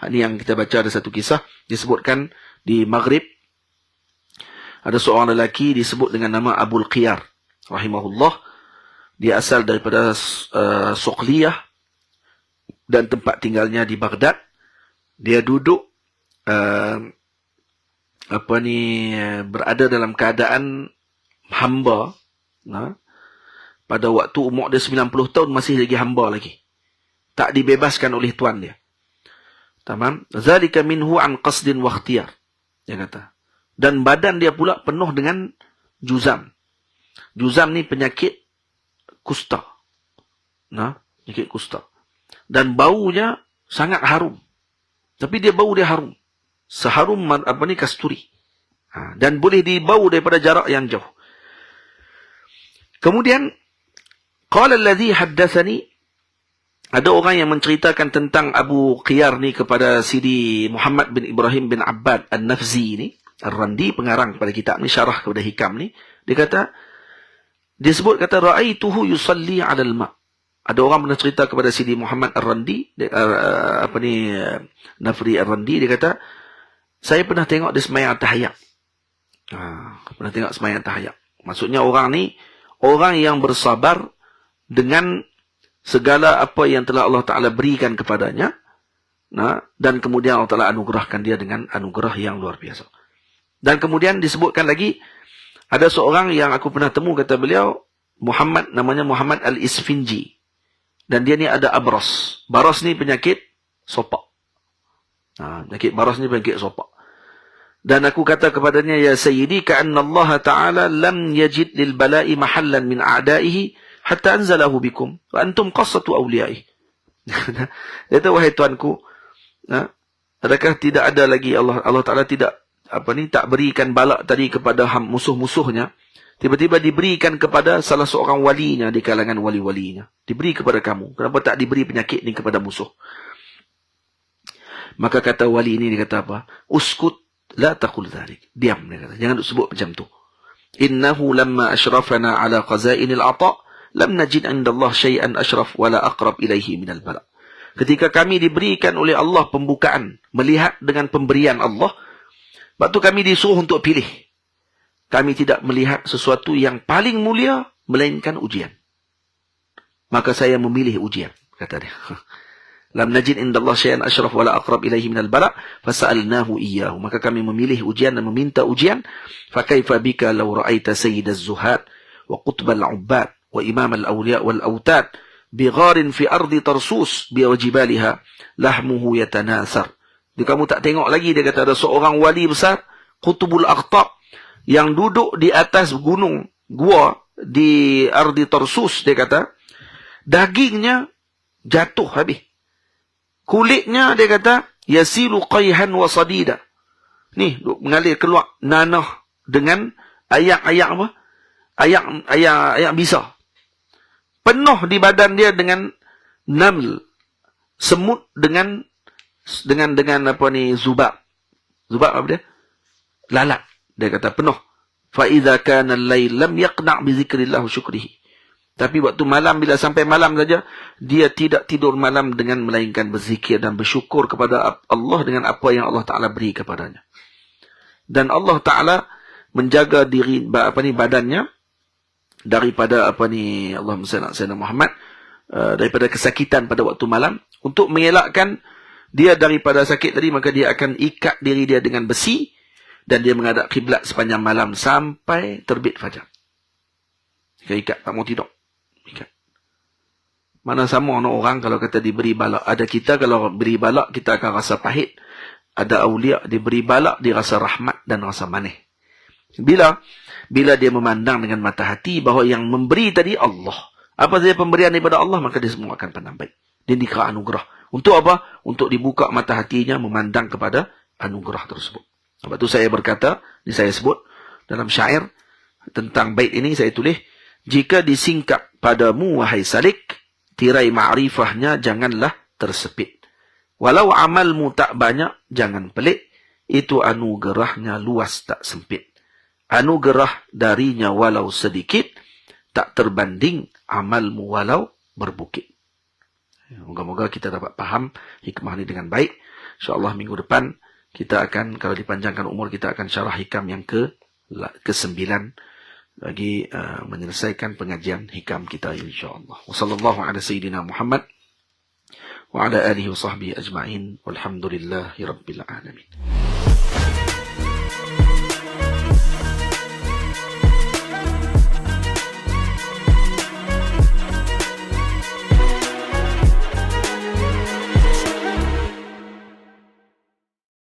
Ini yang kita baca, ada satu kisah disebutkan di Maghrib. Ada seorang lelaki disebut dengan nama Abul Qiyar rahimahullah. Dia asal daripada Suqliyah dan tempat tinggalnya di Baghdad. Dia duduk berada dalam keadaan hamba. Pada waktu umur dia 90 tahun masih lagi hamba lagi. Tak dibebaskan oleh tuan dia. Tamam? Zalika minhu an qasdin wa ikhtiyar. Dia kata. Dan badan dia pula penuh dengan juzam. Juzam ni penyakit kusta. Penyakit kusta. Dan baunya sangat harum. Tapi bau dia harum. Seharum kasturi. Dan boleh dibau daripada jarak yang jauh. Kemudian, qala alladhi haddathani, ada orang yang menceritakan tentang Abu Qiyar ni kepada Sidi Muhammad bin Ibrahim bin Abbad An-Nafzi ni, Ar-Randi, pengarang kepada kitab ni, syarah kepada Hikam ni. Dia sebut kata, ra'aituhu yusalli 'alal ma'. Ada orang pernah cerita kepada Sidi Muhammad Ar-Randi, Nafri Ar-Randi, dia kata, saya pernah tengok dia sembahyang tahiyat. Pernah tengok sembahyang tahiyat. Maksudnya orang ni, orang yang bersabar dengan segala apa yang telah Allah Ta'ala berikan kepadanya, dan kemudian Allah Ta'ala anugerahkan dia dengan anugerah yang luar biasa. Dan kemudian disebutkan lagi, ada seorang yang aku pernah temu, kata beliau, Muhammad, namanya Muhammad Al-Isfinji. Dan dia ni ada abras. Baras ni penyakit sopak. Penyakit baras ni penyakit sopak. Dan aku kata kepadanya, ya Sayyidi, ka'anna Allah Ta'ala lam yajid lil bala'i mahallan min a'da'ihi hatta anzalahu bikum. Wa antum qassatu awliya'i. Dia kata, wahai tuanku, adakah tidak ada lagi Allah Ta'ala tidak tak berikan balak tadi kepada musuh-musuhnya, tiba-tiba diberikan kepada salah seorang walinya di kalangan wali-walinya. Diberi kepada kamu. Kenapa tak diberi penyakit ni kepada musuh? Maka kata wali ini, dia kata apa? Uskut la taqul dhalik. Diam, dia kata. Jangan sebut macam tu. Innahu lamma ashrafana ala qazainil ata' lam najid indallah syai'an ashraf wala aqrab ilaihi minal bala. Ketika kami diberikan oleh Allah pembukaan, melihat dengan pemberian Allah, waktu kami disuruh untuk pilih, kami tidak melihat sesuatu yang paling mulia melainkan ujian. Maka saya memilih ujian, kata dia. Lam najid indallah syai'an ashraf wala aqrab ilaihi minal bala fasa'alnahu iyyahu. Maka kami memilih ujian dan meminta ujian. Fa kaifa bika law ra'aita sayyidaz zuhad wa qutbal 'ubbad wa imam al-awliya wal autad bigharin fi ardi tarsus bi wajibaliha lahmuhu yatanasar. Kamu tak tengok lagi, dia kata, ada seorang wali besar, Qutbul Aqtab, yang duduk di atas gunung, gua, di Ardi Tarsus, dia kata, dagingnya jatuh habis. Kulitnya, dia kata, yasilu qayhan wa sadida. Ni, mengalir keluar nanah dengan ayak-ayak apa? Ayak bisa. Penuh di badan dia dengan naml, semut dengan zubab. Zubab apa dia? Lalat. Dia kata penuh. Fa idza kana al-lail lam yaqna' bi dzikrillah wa syukrihi. Tapi waktu malam, bila sampai malam saja, dia tidak tidur malam dengan melainkan berzikir dan bersyukur kepada Allah dengan apa yang Allah Ta'ala beri kepadanya. Dan Allah Ta'ala menjaga diri badannya daripada Allahumma salli ala sayyidina Muhammad, daripada kesakitan pada waktu malam, untuk mengelakkan dia daripada sakit tadi. Maka dia akan ikat diri dia dengan besi dan dia menghadap kiblat sepanjang malam sampai terbit fajar. Dia ikat, tak mau tidur, ikat. Mana sama orang kalau kata diberi balak. Ada kita kalau beri balak kita akan rasa pahit. Ada awliya diberi balak dia rasa rahmat dan rasa manis. Bila dia memandang dengan mata hati bahawa yang memberi tadi Allah, apa saja pemberian daripada Allah, maka dia semua akan pandang baik. Dia dikira anugerah. Untuk apa? Untuk dibuka mata hatinya memandang kepada anugerah tersebut. Sebab itu saya berkata, ini saya sebut dalam syair tentang bait ini, saya tulis, jika disingkap padamu wahai salik, tirai ma'rifahnya janganlah tersepit. Walau amalmu tak banyak, jangan pelik, itu anugerahnya luas tak sempit. Anugerah darinya walau sedikit, tak terbanding amalmu walau berbukit. Moga-moga kita dapat faham hikmah ini dengan baik. InsyaAllah minggu depan kita akan, kalau dipanjangkan umur, kita akan syarah hikam yang ke-9 bagi menyelesaikan pengajian hikam kita insyaAllah. Wassallallahu ala sayyidina Muhammad wa ala alihi wa sahbihi ajma'in walhamdulillahi rabbil alamin.